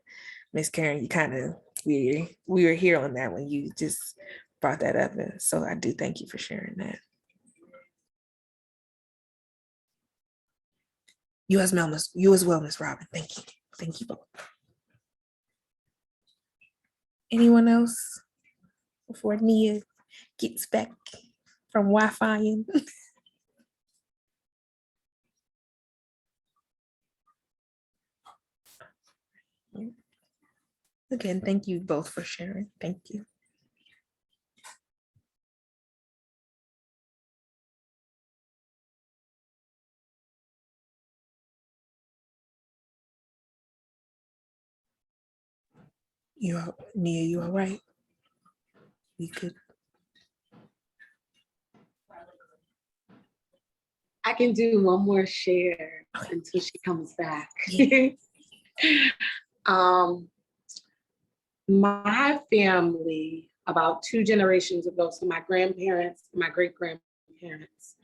Miss Karen, you kind of, we were here on that when you just brought that up. And so I do thank you for sharing that. You as well, Miss Robin. Thank you. Thank you both. Anyone else before Nia gets back from Wi-Fi? Again, thank you both for sharing. Thank you. Nia, you all right? We could. I can do one more share until she comes back. My family, about 2 generations ago, so my grandparents, my great-grandparents,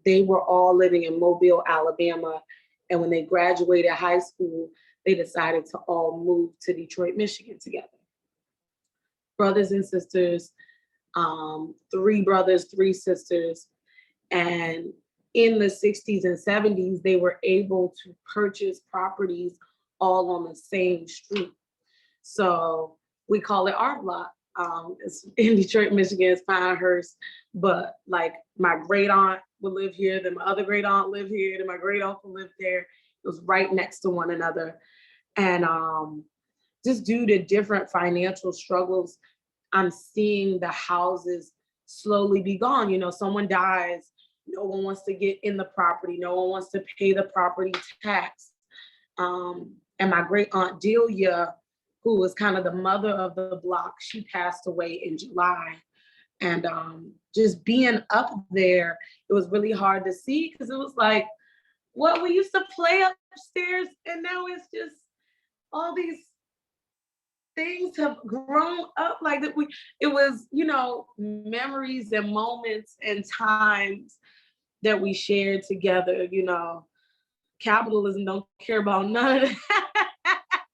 they were all living in Mobile, Alabama. And when they graduated high school, they decided to all move to Detroit, Michigan together. Brothers and sisters, 3 brothers, 3 sisters. And in the 60s and 70s, they were able to purchase properties all on the same street. So we call it our block. It's in Detroit, Michigan, it's Pinehurst. But like, my great aunt would live here, then my other great aunt lived here, then my great uncle lived there. It was right next to one another. And just due to different financial struggles, I'm seeing the houses slowly be gone. You know, someone dies, no one wants to get in the property, no one wants to pay the property tax. And my great aunt Delia, who was kind of the mother of the block, she passed away in July. And just being up there, it was really hard to see, because it was like, what, we used to play upstairs, and now it's just all these things have grown up like that. It was, you know, memories and moments and times that we shared together. You know, capitalism don't care about none of that.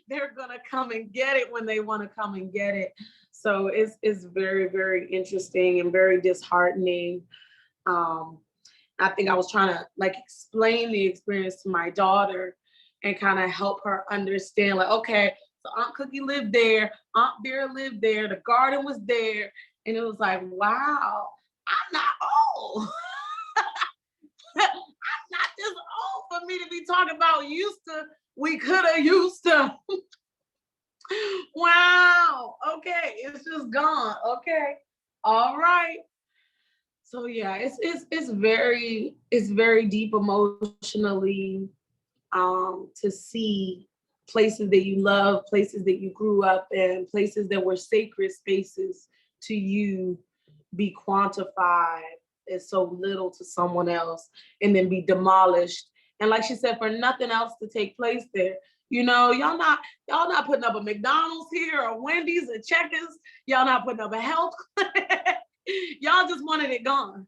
They're gonna come and get it when they want to come and get it. So it's very, very interesting and very disheartening. I think I was trying to, like, explain the experience to my daughter and kind of help her understand, like, okay, so Aunt Cookie lived there, Aunt Vera lived there, the garden was there. And it was like, wow, I'm not old. I'm not this old for me to be talking about we could have used to. Wow, okay, it's just gone. Okay, all right. So yeah, it's very deep emotionally, to see places that you love, places that you grew up in, places that were sacred spaces to you be quantified as so little to someone else, and then be demolished. And like she said, for nothing else to take place there. You know, y'all not putting up a McDonald's here or Wendy's or Checkers. Y'all not putting up a health clinic. Y'all just wanted it gone.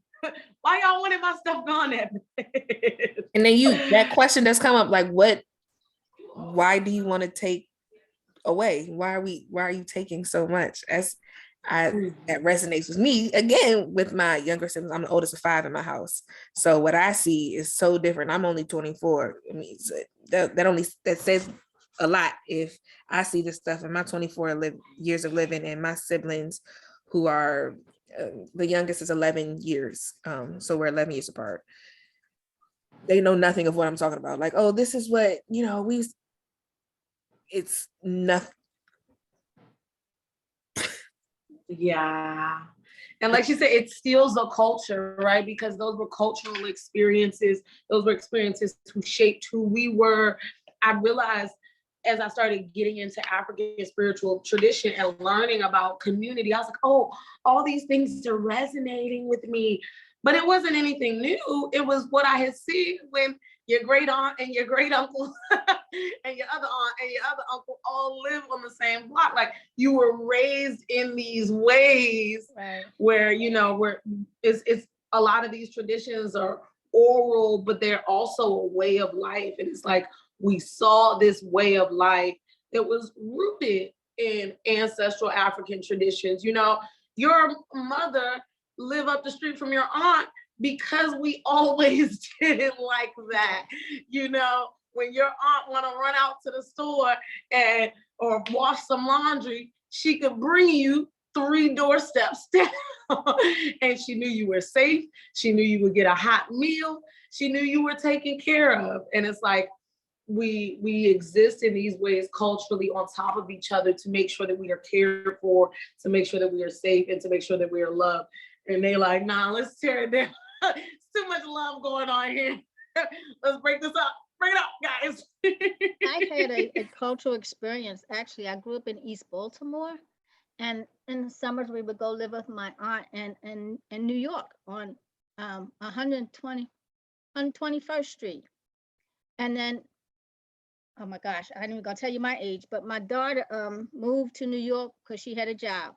Why y'all wanted my stuff gone that bad? And then that question does come up, like, why do you want to take away? Why are you taking so much? That resonates with me again with my younger siblings. I'm the oldest of 5 in my house. So what I see is so different. I'm only 24. I mean, that says a lot if I see this stuff in my 24 years of living, and my siblings who are the youngest is 11 years. So we're 11 years apart. They know nothing of what I'm talking about. Like, oh, this is what, it's nothing. Yeah. And like she said, it steals a culture, right? Because those were cultural experiences. Those were experiences who shaped who we were. I realized as I started getting into African spiritual tradition and learning about community, I was like, oh, all these things are resonating with me. But it wasn't anything new. It was what I had seen when your great aunt and your great uncle and your other aunt and your other uncle all live on the same block. Like, you were raised in these ways, right, where, where it's a lot of these traditions are oral, but they're also a way of life. And it's like, we saw this way of life that was rooted in ancestral African traditions. Your mother live up the street from your aunt because we always did it like that. When your aunt want to run out to the store or wash some laundry, she could bring you 3 doorsteps down. And she knew you were safe. She knew you would get a hot meal. She knew you were taken care of. And it's like, we exist in these ways culturally on top of each other to make sure that we are cared for, to make sure that we are safe, and to make sure that we are loved. And they like, nah, let's tear it down. It's too much love going on here. Let's break this up. Bring it up, guys. I had a cultural experience. Actually, I grew up in East Baltimore, and in the summers we would go live with my aunt in New York on 121st Street. And then, oh my gosh, I ain't even gonna tell you my age, but my daughter moved to New York because she had a job,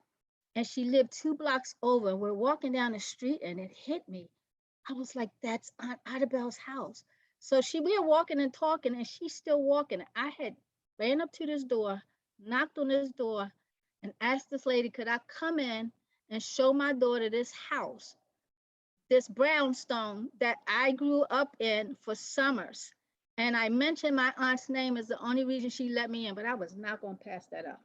and she lived 2 blocks over. We're walking down the street and it hit me. I was like, that's Aunt Idabelle's house. So we are walking and talking, and she's still walking. I had ran up to this door, knocked on this door, and asked this lady, could I come in and show my daughter this house, this brownstone that I grew up in for summers. And I mentioned my aunt's name as the only reason she let me in, but I was not going to pass that up.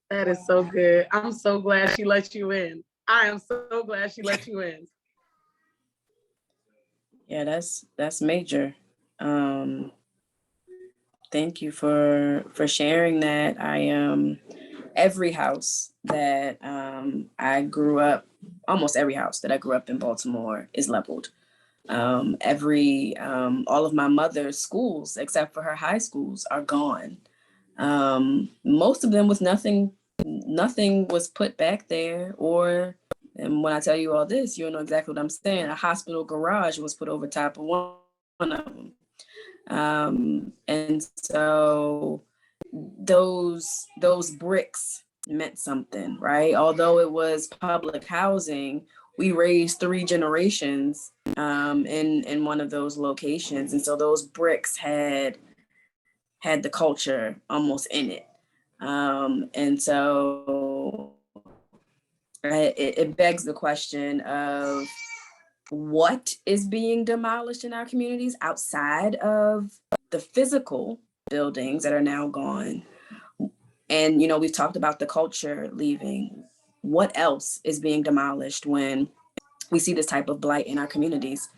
That is so good. I'm so glad she let you in. I am so glad she let you in. Yeah, that's major. Thank you for sharing that. Every house that I grew up, almost every house that I grew up in Baltimore is leveled. All of my mother's schools, except for her high schools, are gone. Most of them with nothing was put back there, and when I tell you all this, you'll know exactly what I'm saying. A hospital garage was put over top of one of them. And so those bricks meant something, right? Although it was public housing, we raised 3 generations in one of those locations. And so those bricks had the culture almost in it. And so it begs the question of what is being demolished in our communities outside of the physical buildings that are now gone. And, we've talked about the culture leaving. What else is being demolished when we see this type of blight in our communities?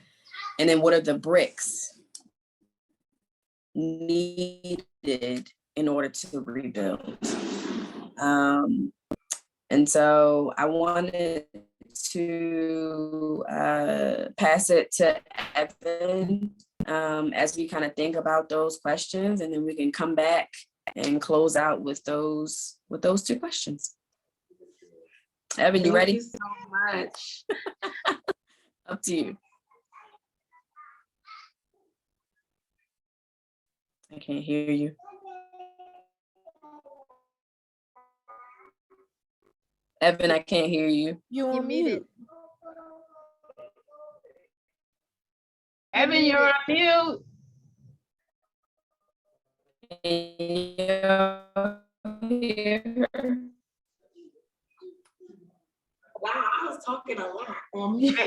And then what are the bricks needed in order to rebuild? And so I wanted to pass it to Evan as we kind of think about those questions, and then we can come back and close out with those 2 questions. Evan, you ready? Thank you so much. Up to you. I can't hear you. Evan, I can't hear you. You You're on muted. mute. Evan, you're on mute. Wow, I was talking a lot on mute.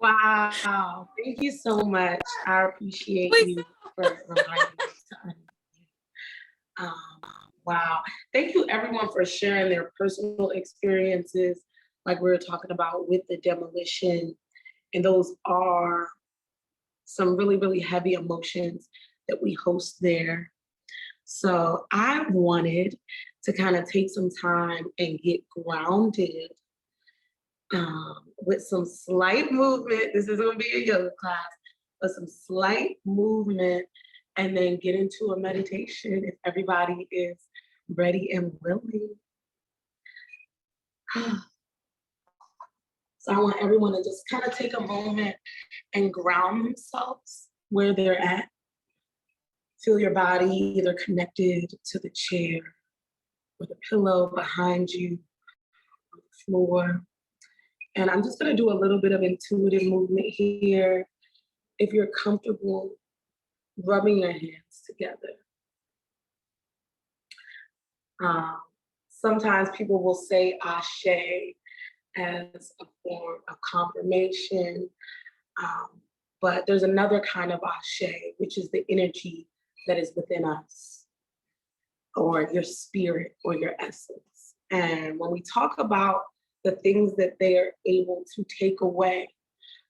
Wow, thank you so much. I appreciate you for reminding us to unmute. Wow, thank you everyone for sharing their personal experiences, like we were talking about with the demolition. And those are some really, really heavy emotions that we host there. So I wanted to kind of take some time and get grounded with some slight movement. This is going to be a yoga class, but some slight movement, and then get into a meditation if everybody is ready and willing. So I want everyone to just kind of take a moment and ground themselves where they're at. Feel your body either connected to the chair or the pillow behind you, or the floor. And I'm just gonna do a little bit of intuitive movement here. If you're comfortable rubbing your hands together. Sometimes people will say ashe as a form of confirmation, but there's another kind of ashe, which is the energy that is within us, or your spirit, or your essence. And when we talk about the things that they are able to take away,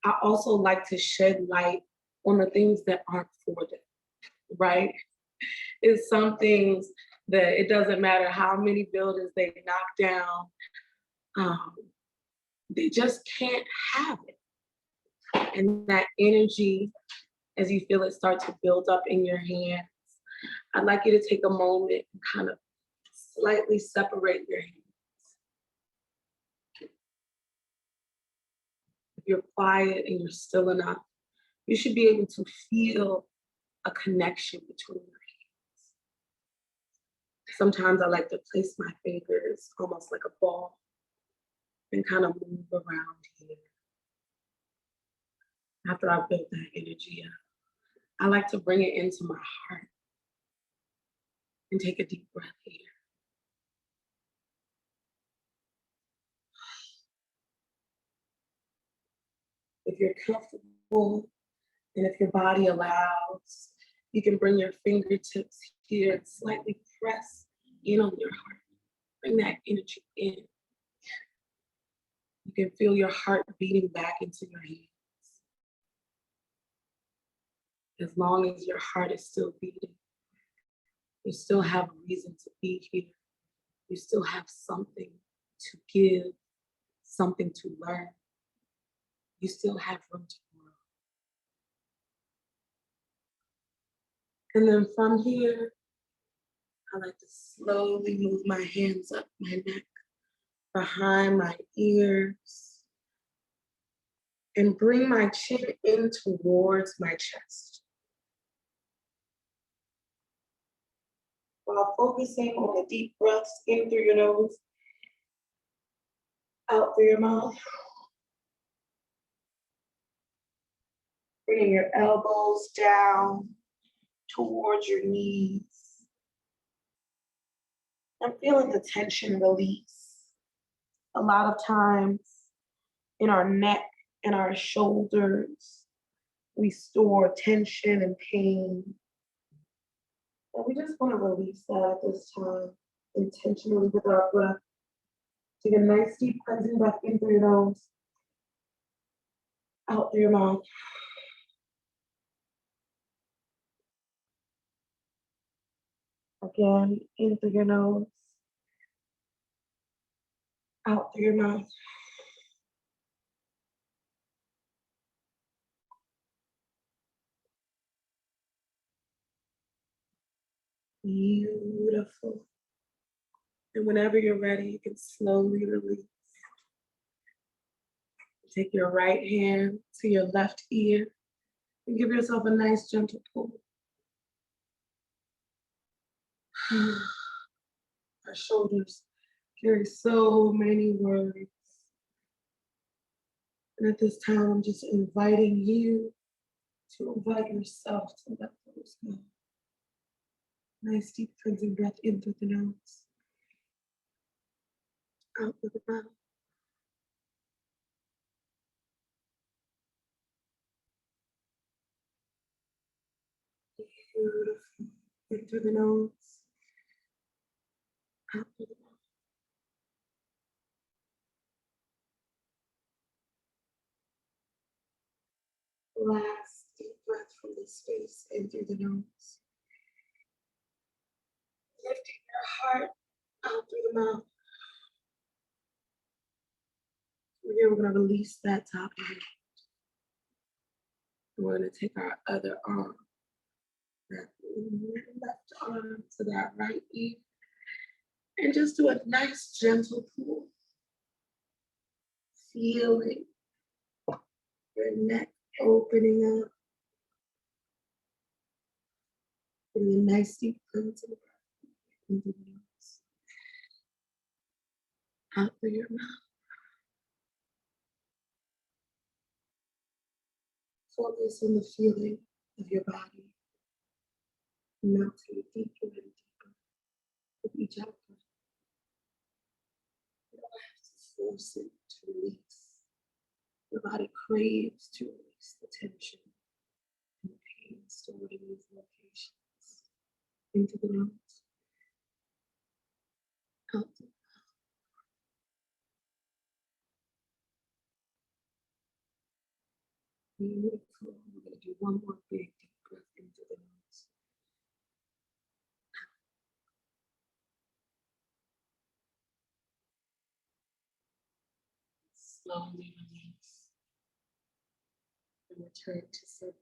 I also like to shed light on the things that aren't for them, right? It's some things that it doesn't matter how many buildings they knock down, they just can't have it. And that energy, as you feel it start to build up in your hands, I'd like you to take a moment and kind of slightly separate your hands. If you're quiet and you're still enough, you should be able to feel a connection between your hands. Sometimes I like to place my fingers almost like a ball and kind of move around here. After I've built that energy up, I like to bring it into my heart and take a deep breath here. If you're comfortable and if your body allows, you can bring your fingertips here and slightly press in on your heart. Bring that energy in. You can feel your heart beating back into your hands. As long as your heart is still beating, you still have a reason to be here. You still have something to give, something to learn. You still have room to grow. And then from here, I like to slowly move my hands up my neck, behind my ears, and bring my chin in towards my chest. While focusing on the deep breaths in through your nose, out through your mouth. Bringing your elbows down towards your knees. I'm feeling the tension release. A lot of times in our neck and our shoulders, we store tension and pain. And we just want to release that at this time, intentionally with our breath. Take a nice deep cleansing breath in through your nose, out through your mouth. Again, in through your nose, out through your mouth. Beautiful. And whenever you're ready, you can slowly release. Take your right hand to your left ear and give yourself a nice gentle pull. Our shoulders carry so many worries. And at this time, I'm just inviting you to invite yourself to let those go. Nice deep cleansing breath in through the nose, out through the mouth. Beautiful. In through the nose, out through the mouth. Last deep breath from this space in through the nose. Lifting your heart out through the mouth. From here, we're going to release that top hand. We're going to take our other arm, that left arm to that right ear, and just do a nice gentle pull. Feeling your neck opening up. Getting a nice deep cleansing breath into the nose. Out through your mouth. Focus on the feeling of your body melting deeper and deeper with each out breath. You don't have to force it to release. Your body craves to release the tension and the pain stored in these locations. Into the nose. Out through the mouth. Beautiful. We're going to do one more big deep breath into the nose. Slowly release and return to center.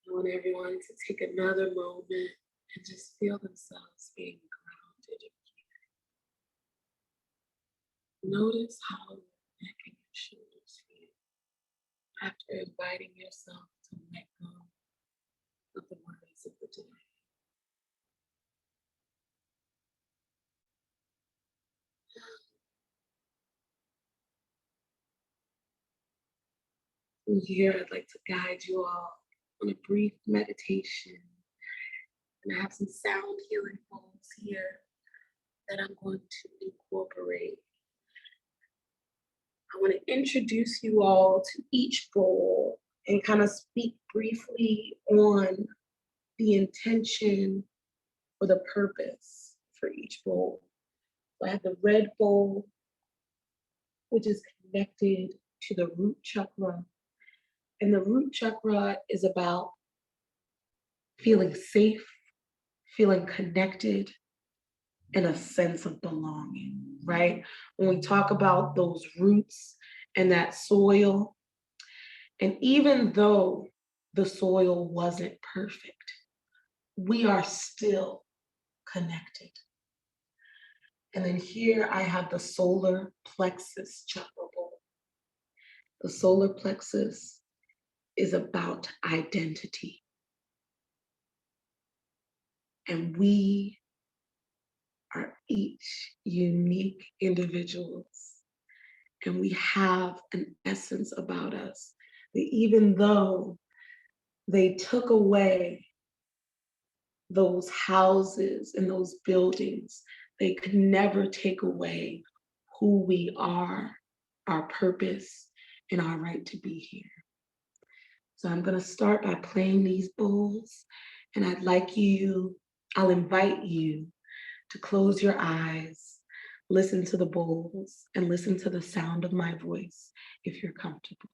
I want everyone to take another moment and just feel themselves being grounded. Notice how your neck and your shoulders feel after inviting yourself to let go of the worries of the day. From here, I'd like to guide you all on a brief meditation. And I have some sound healing bowls here that I'm going to incorporate. I want to introduce you all to each bowl and kind of speak briefly on the intention or the purpose for each bowl. So I have the red bowl, which is connected to the root chakra. And the root chakra is about feeling safe, feeling connected, and a sense of belonging, right? When we talk about those roots and that soil, and even though the soil wasn't perfect, we are still connected. And then here I have the solar plexus chakra bowl. The solar plexus is about identity. And we are each unique individuals. And we have an essence about us that even though they took away those houses and those buildings, they could never take away who we are, our purpose, and our right to be here. So I'm gonna start by playing these bowls, and I'll invite you to close your eyes, listen to the bowls, and listen to the sound of my voice if you're comfortable.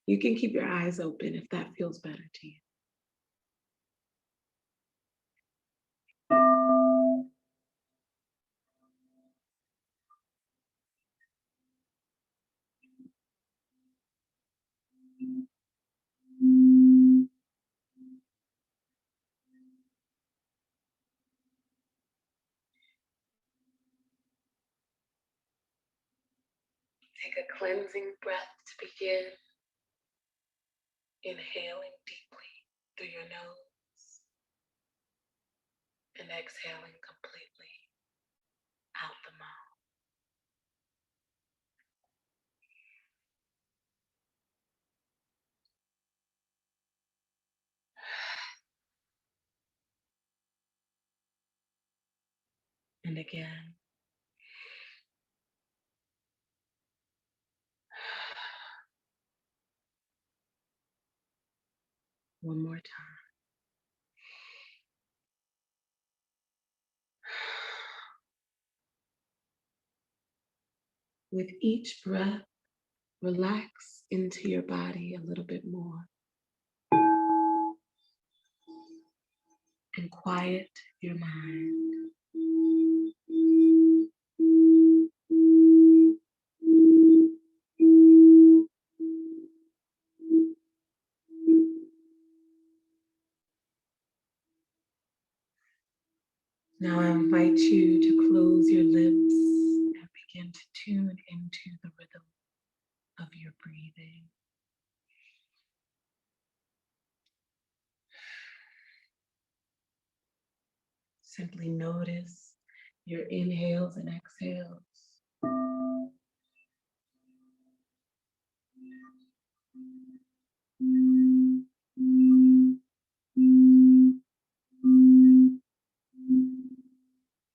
You can keep your eyes open if that feels better to you. Take a cleansing breath to begin. Inhaling deeply through your nose and exhaling completely out the mouth. And again. One more time. With each breath, relax into your body a little bit more and quiet your mind. Now I invite you to close your lips and begin to tune into the rhythm of your breathing. Simply notice your inhales and exhales.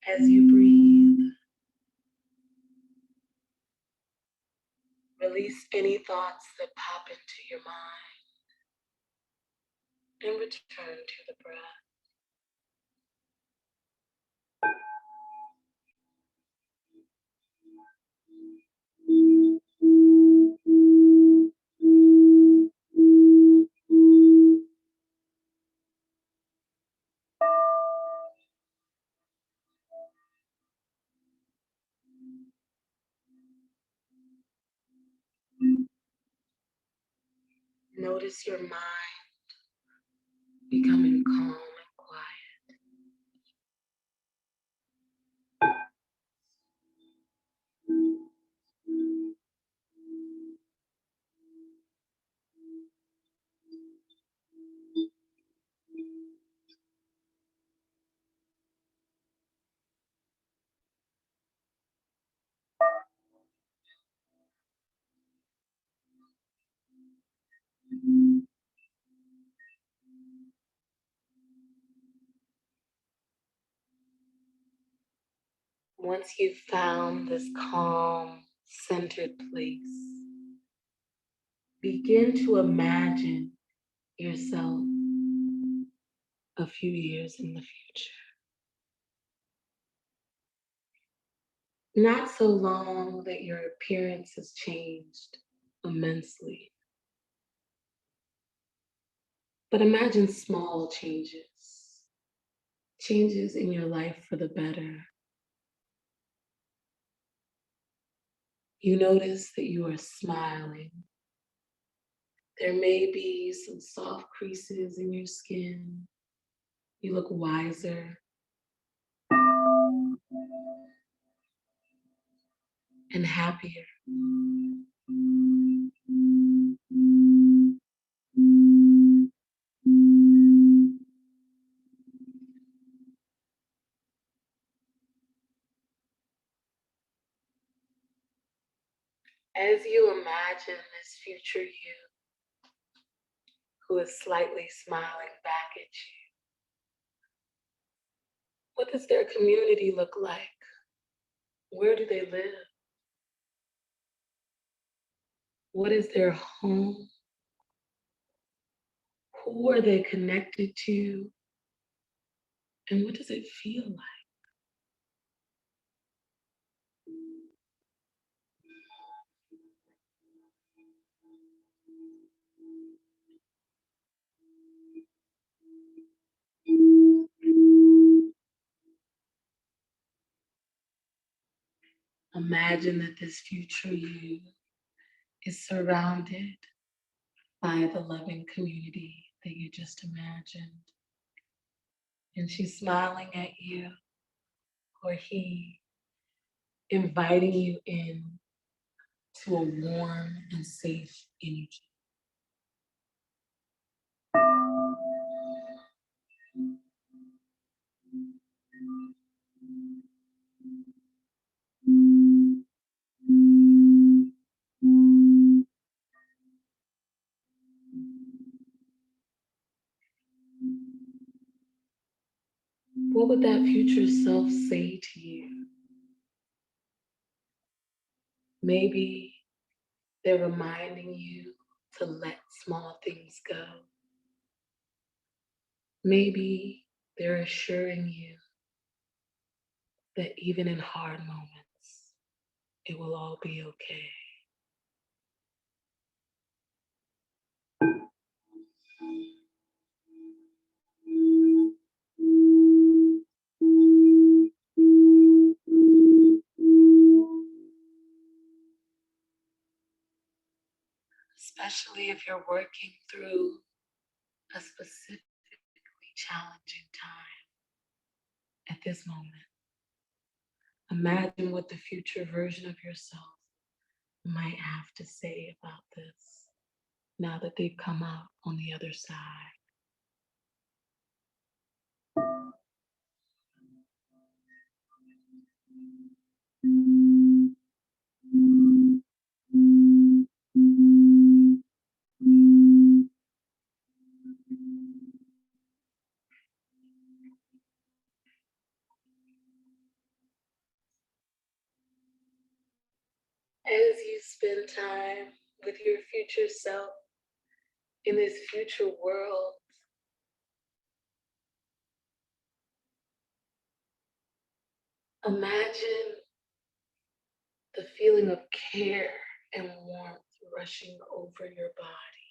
As you breathe, release any thoughts that pop into your mind and return to the breath. Notice your mind becoming calm and quiet. Once you've found this calm, centered place, begin to imagine yourself a few years in the future. Not so long that your appearance has changed immensely, but imagine small changes, changes in your life for the better. You notice that you are smiling. There may be some soft creases in your skin. You look wiser and happier. As you imagine this future you, who is slightly smiling back at you, what does their community look like? Where do they live? What is their home? Who are they connected to? And what does it feel like? Imagine that this future you is surrounded by the loving community that you just imagined. And she's smiling at you, or he, inviting you in to a warm and safe energy. What would that future self say to you? Maybe they're reminding you to let small things go. Maybe they're assuring you that even in hard moments, it will all be okay. Especially if you're working through a specifically challenging time at this moment. Imagine what the future version of yourself might have to say about this now that they've come out on the other side. As you spend time with your future self in this future world, imagine the feeling of care and warmth rushing over your body.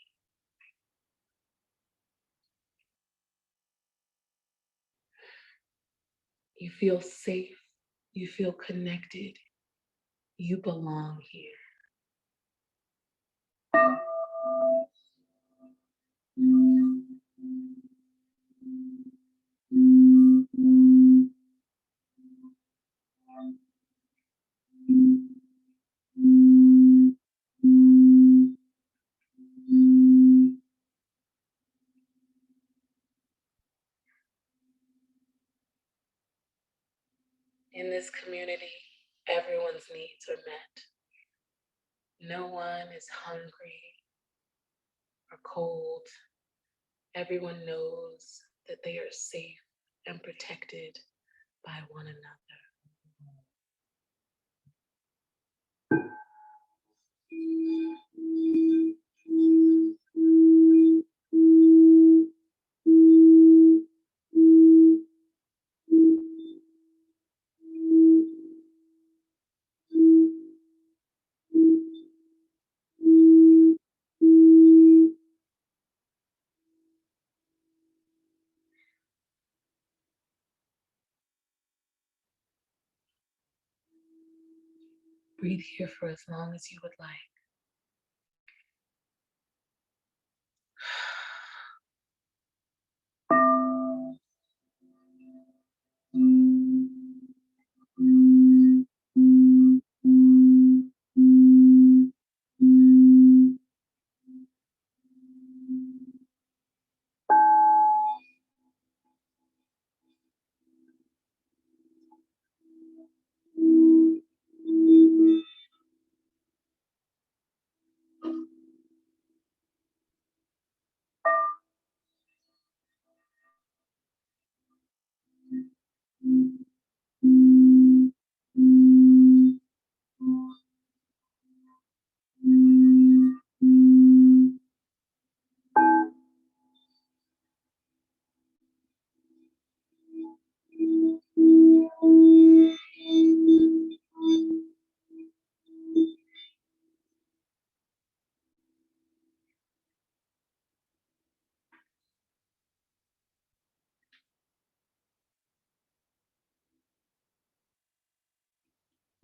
You feel safe, you feel connected, you belong here. In this community, everyone's needs are met. No one is hungry or cold. Everyone knows that they are safe and protected by one another. Breathe here for as long as you would like.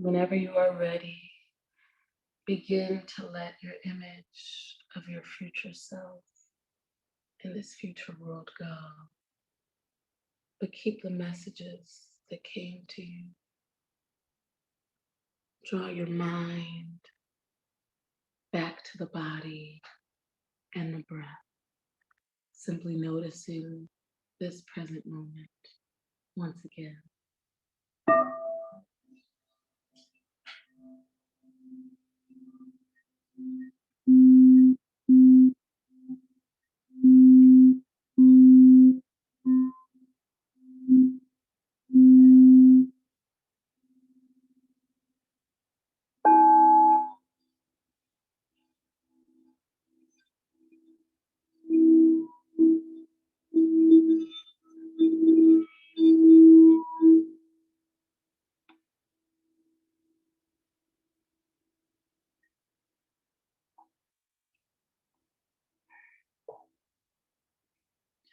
Whenever you are ready, begin to let your image of your future self in this future world go. But keep the messages that came to you. Draw your mind to the body and the breath. Simply noticing this present moment once again.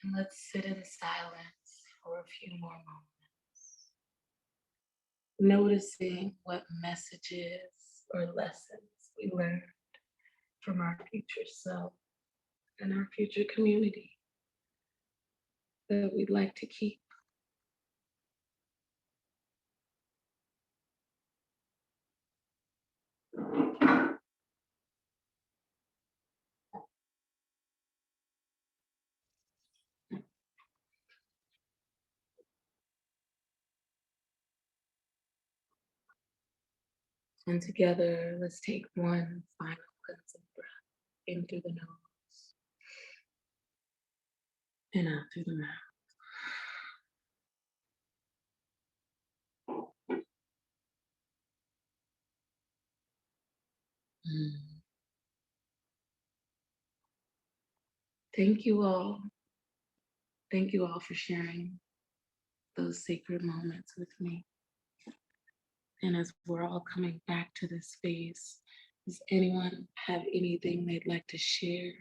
And let's sit in silence for a few more moments, noticing what messages or lessons we learned from our future self and our future community that we'd like to keep. And together, let's take one final cleansing breath in through the nose and out through the mouth. Thank you all. Thank you all for sharing those sacred moments with me. And as we're all coming back to this space, does anyone have anything they'd like to share?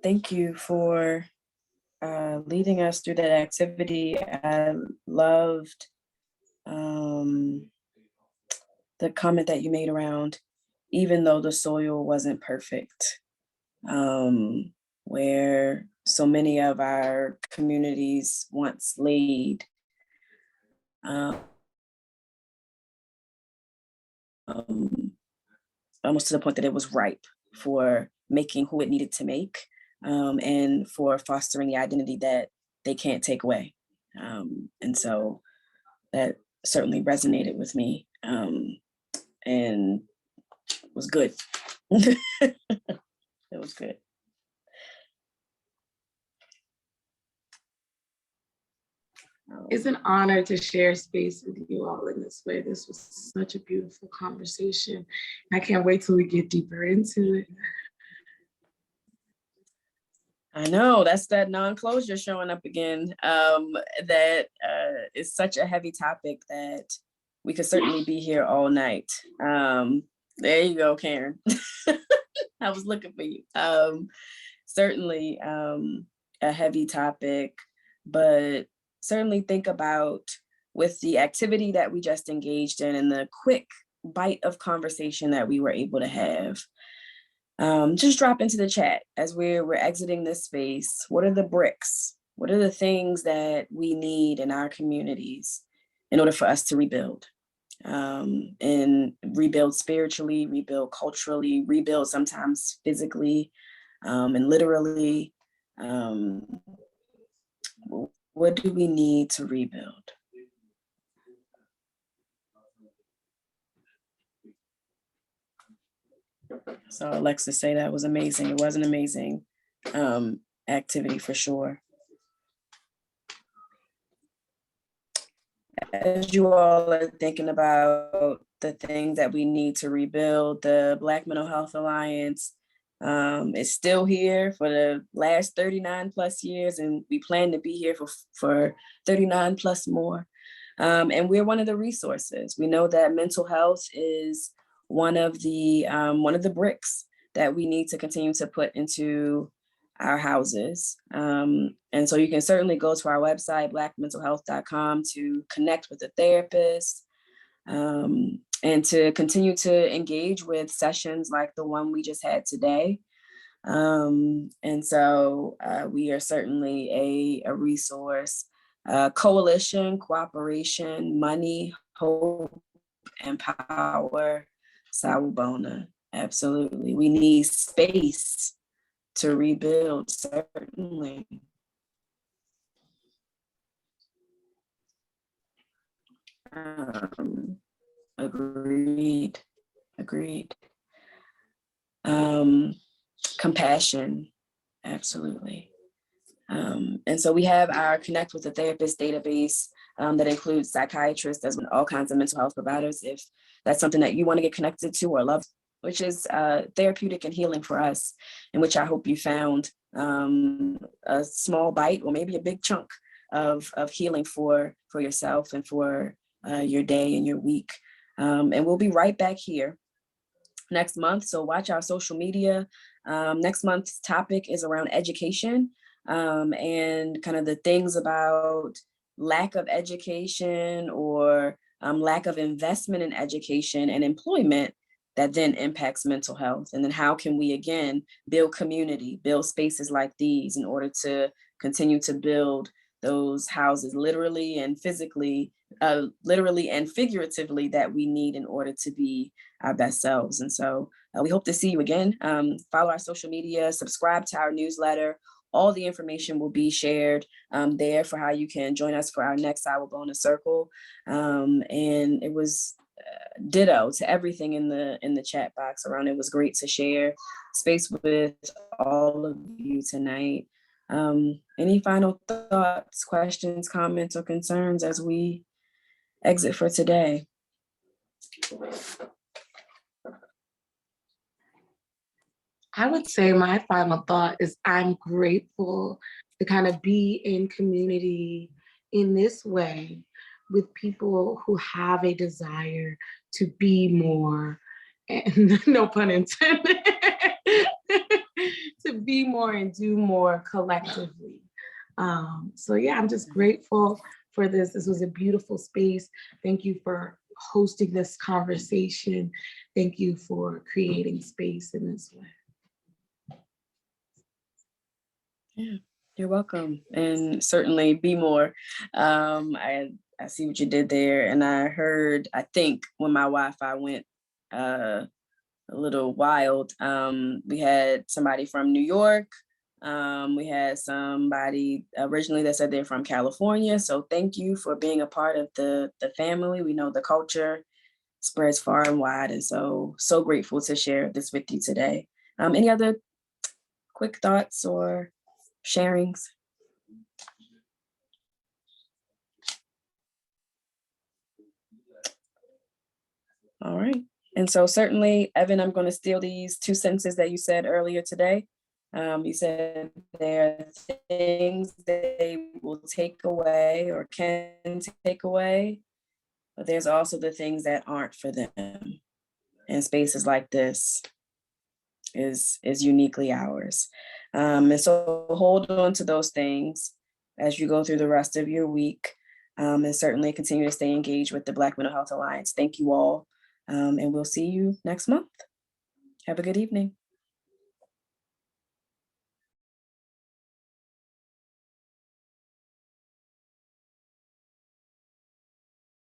Thank you for leading us through that activity. I loved the comment that you made around, even though the soil wasn't perfect, where so many of our communities once laid almost to the point that it was ripe for making who it needed to make, and for fostering the identity that they can't take away. And so that certainly resonated with me, and was good. It was good. It's an honor to share space with you all in this way. This was such a beautiful conversation. I can't wait till we get deeper into it. I know, that's that non-closure showing up again. That is such a heavy topic that we could certainly be here all night. There you go, Karen. I was looking for you. Certainly a heavy topic, but certainly think about, with the activity that we just engaged in and the quick bite of conversation that we were able to have. Just drop into the chat as we're exiting this space. What are the bricks? What are the things that we need in our communities in order for us to rebuild? And rebuild spiritually, rebuild culturally, rebuild sometimes physically, and literally. What do we need to rebuild? So Alexis say that was amazing. It was an amazing activity for sure. As you all are thinking about the things that we need to rebuild, the Black Mental Health Alliance is still here for the last 39 plus years, and we plan to be here for 39 plus more. And we're one of the resources. We know that mental health is one of the bricks that we need to continue to put into our houses. And so you can certainly go to our website, blackmentalhealth.com, to connect with a therapist, and to continue to engage with sessions like the one we just had today. And so we are certainly a resource, coalition, cooperation, money, hope, and power. Sawubona. Absolutely. We need space to rebuild, certainly. Agreed. Compassion, absolutely. And so we have our Connect with the Therapist database that includes psychiatrists as well, all kinds of mental health providers. If that's something that you want to get connected to or love, which is therapeutic and healing for us, in which I hope you found a small bite or maybe a big chunk of healing for yourself and for your day and your week. And we'll be right back here next month. So watch our social media. Next month's topic is around education and kind of the things about lack of education or lack of investment in education and employment that then impacts mental health. And then how can we, again, build community, build spaces like these in order to continue to build those houses literally and physically, literally and figuratively that we need in order to be our best selves. And so we hope to see you again. Follow our social media, subscribe to our newsletter. All the information will be shared there for how you can join us for our next Sawubona Circle. And it was ditto to everything in the chat box around. It was great to share space with all of you tonight. Any final thoughts, questions, comments, or concerns as we exit for today? I would say my final thought is I'm grateful to kind of be in community in this way with people who have a desire to be more, and no pun intended, to be more and do more collectively. So yeah, I'm just grateful for this. This was a beautiful space. Thank you for hosting this conversation. Thank you for creating space in this way. Yeah, you're welcome. And certainly be more. I see what you did there. And I heard, I think when my Wi-Fi went a little wild, we had somebody from New York. We had somebody originally that said they're from California. So thank you for being a part of the family. We know the culture spreads far and wide. And so grateful to share this with you today. Any other quick thoughts or sharings? All right. And so certainly, Evan, I'm going to steal these 2 sentences that you said earlier today. You said there are things they will take away or can take away, but there's also the things that aren't for them. And spaces like this is uniquely ours. And so hold on to those things as you go through the rest of your week, and certainly continue to stay engaged with the Black Mental Health Alliance. Thank you all, and we'll see you next month. Have a good evening.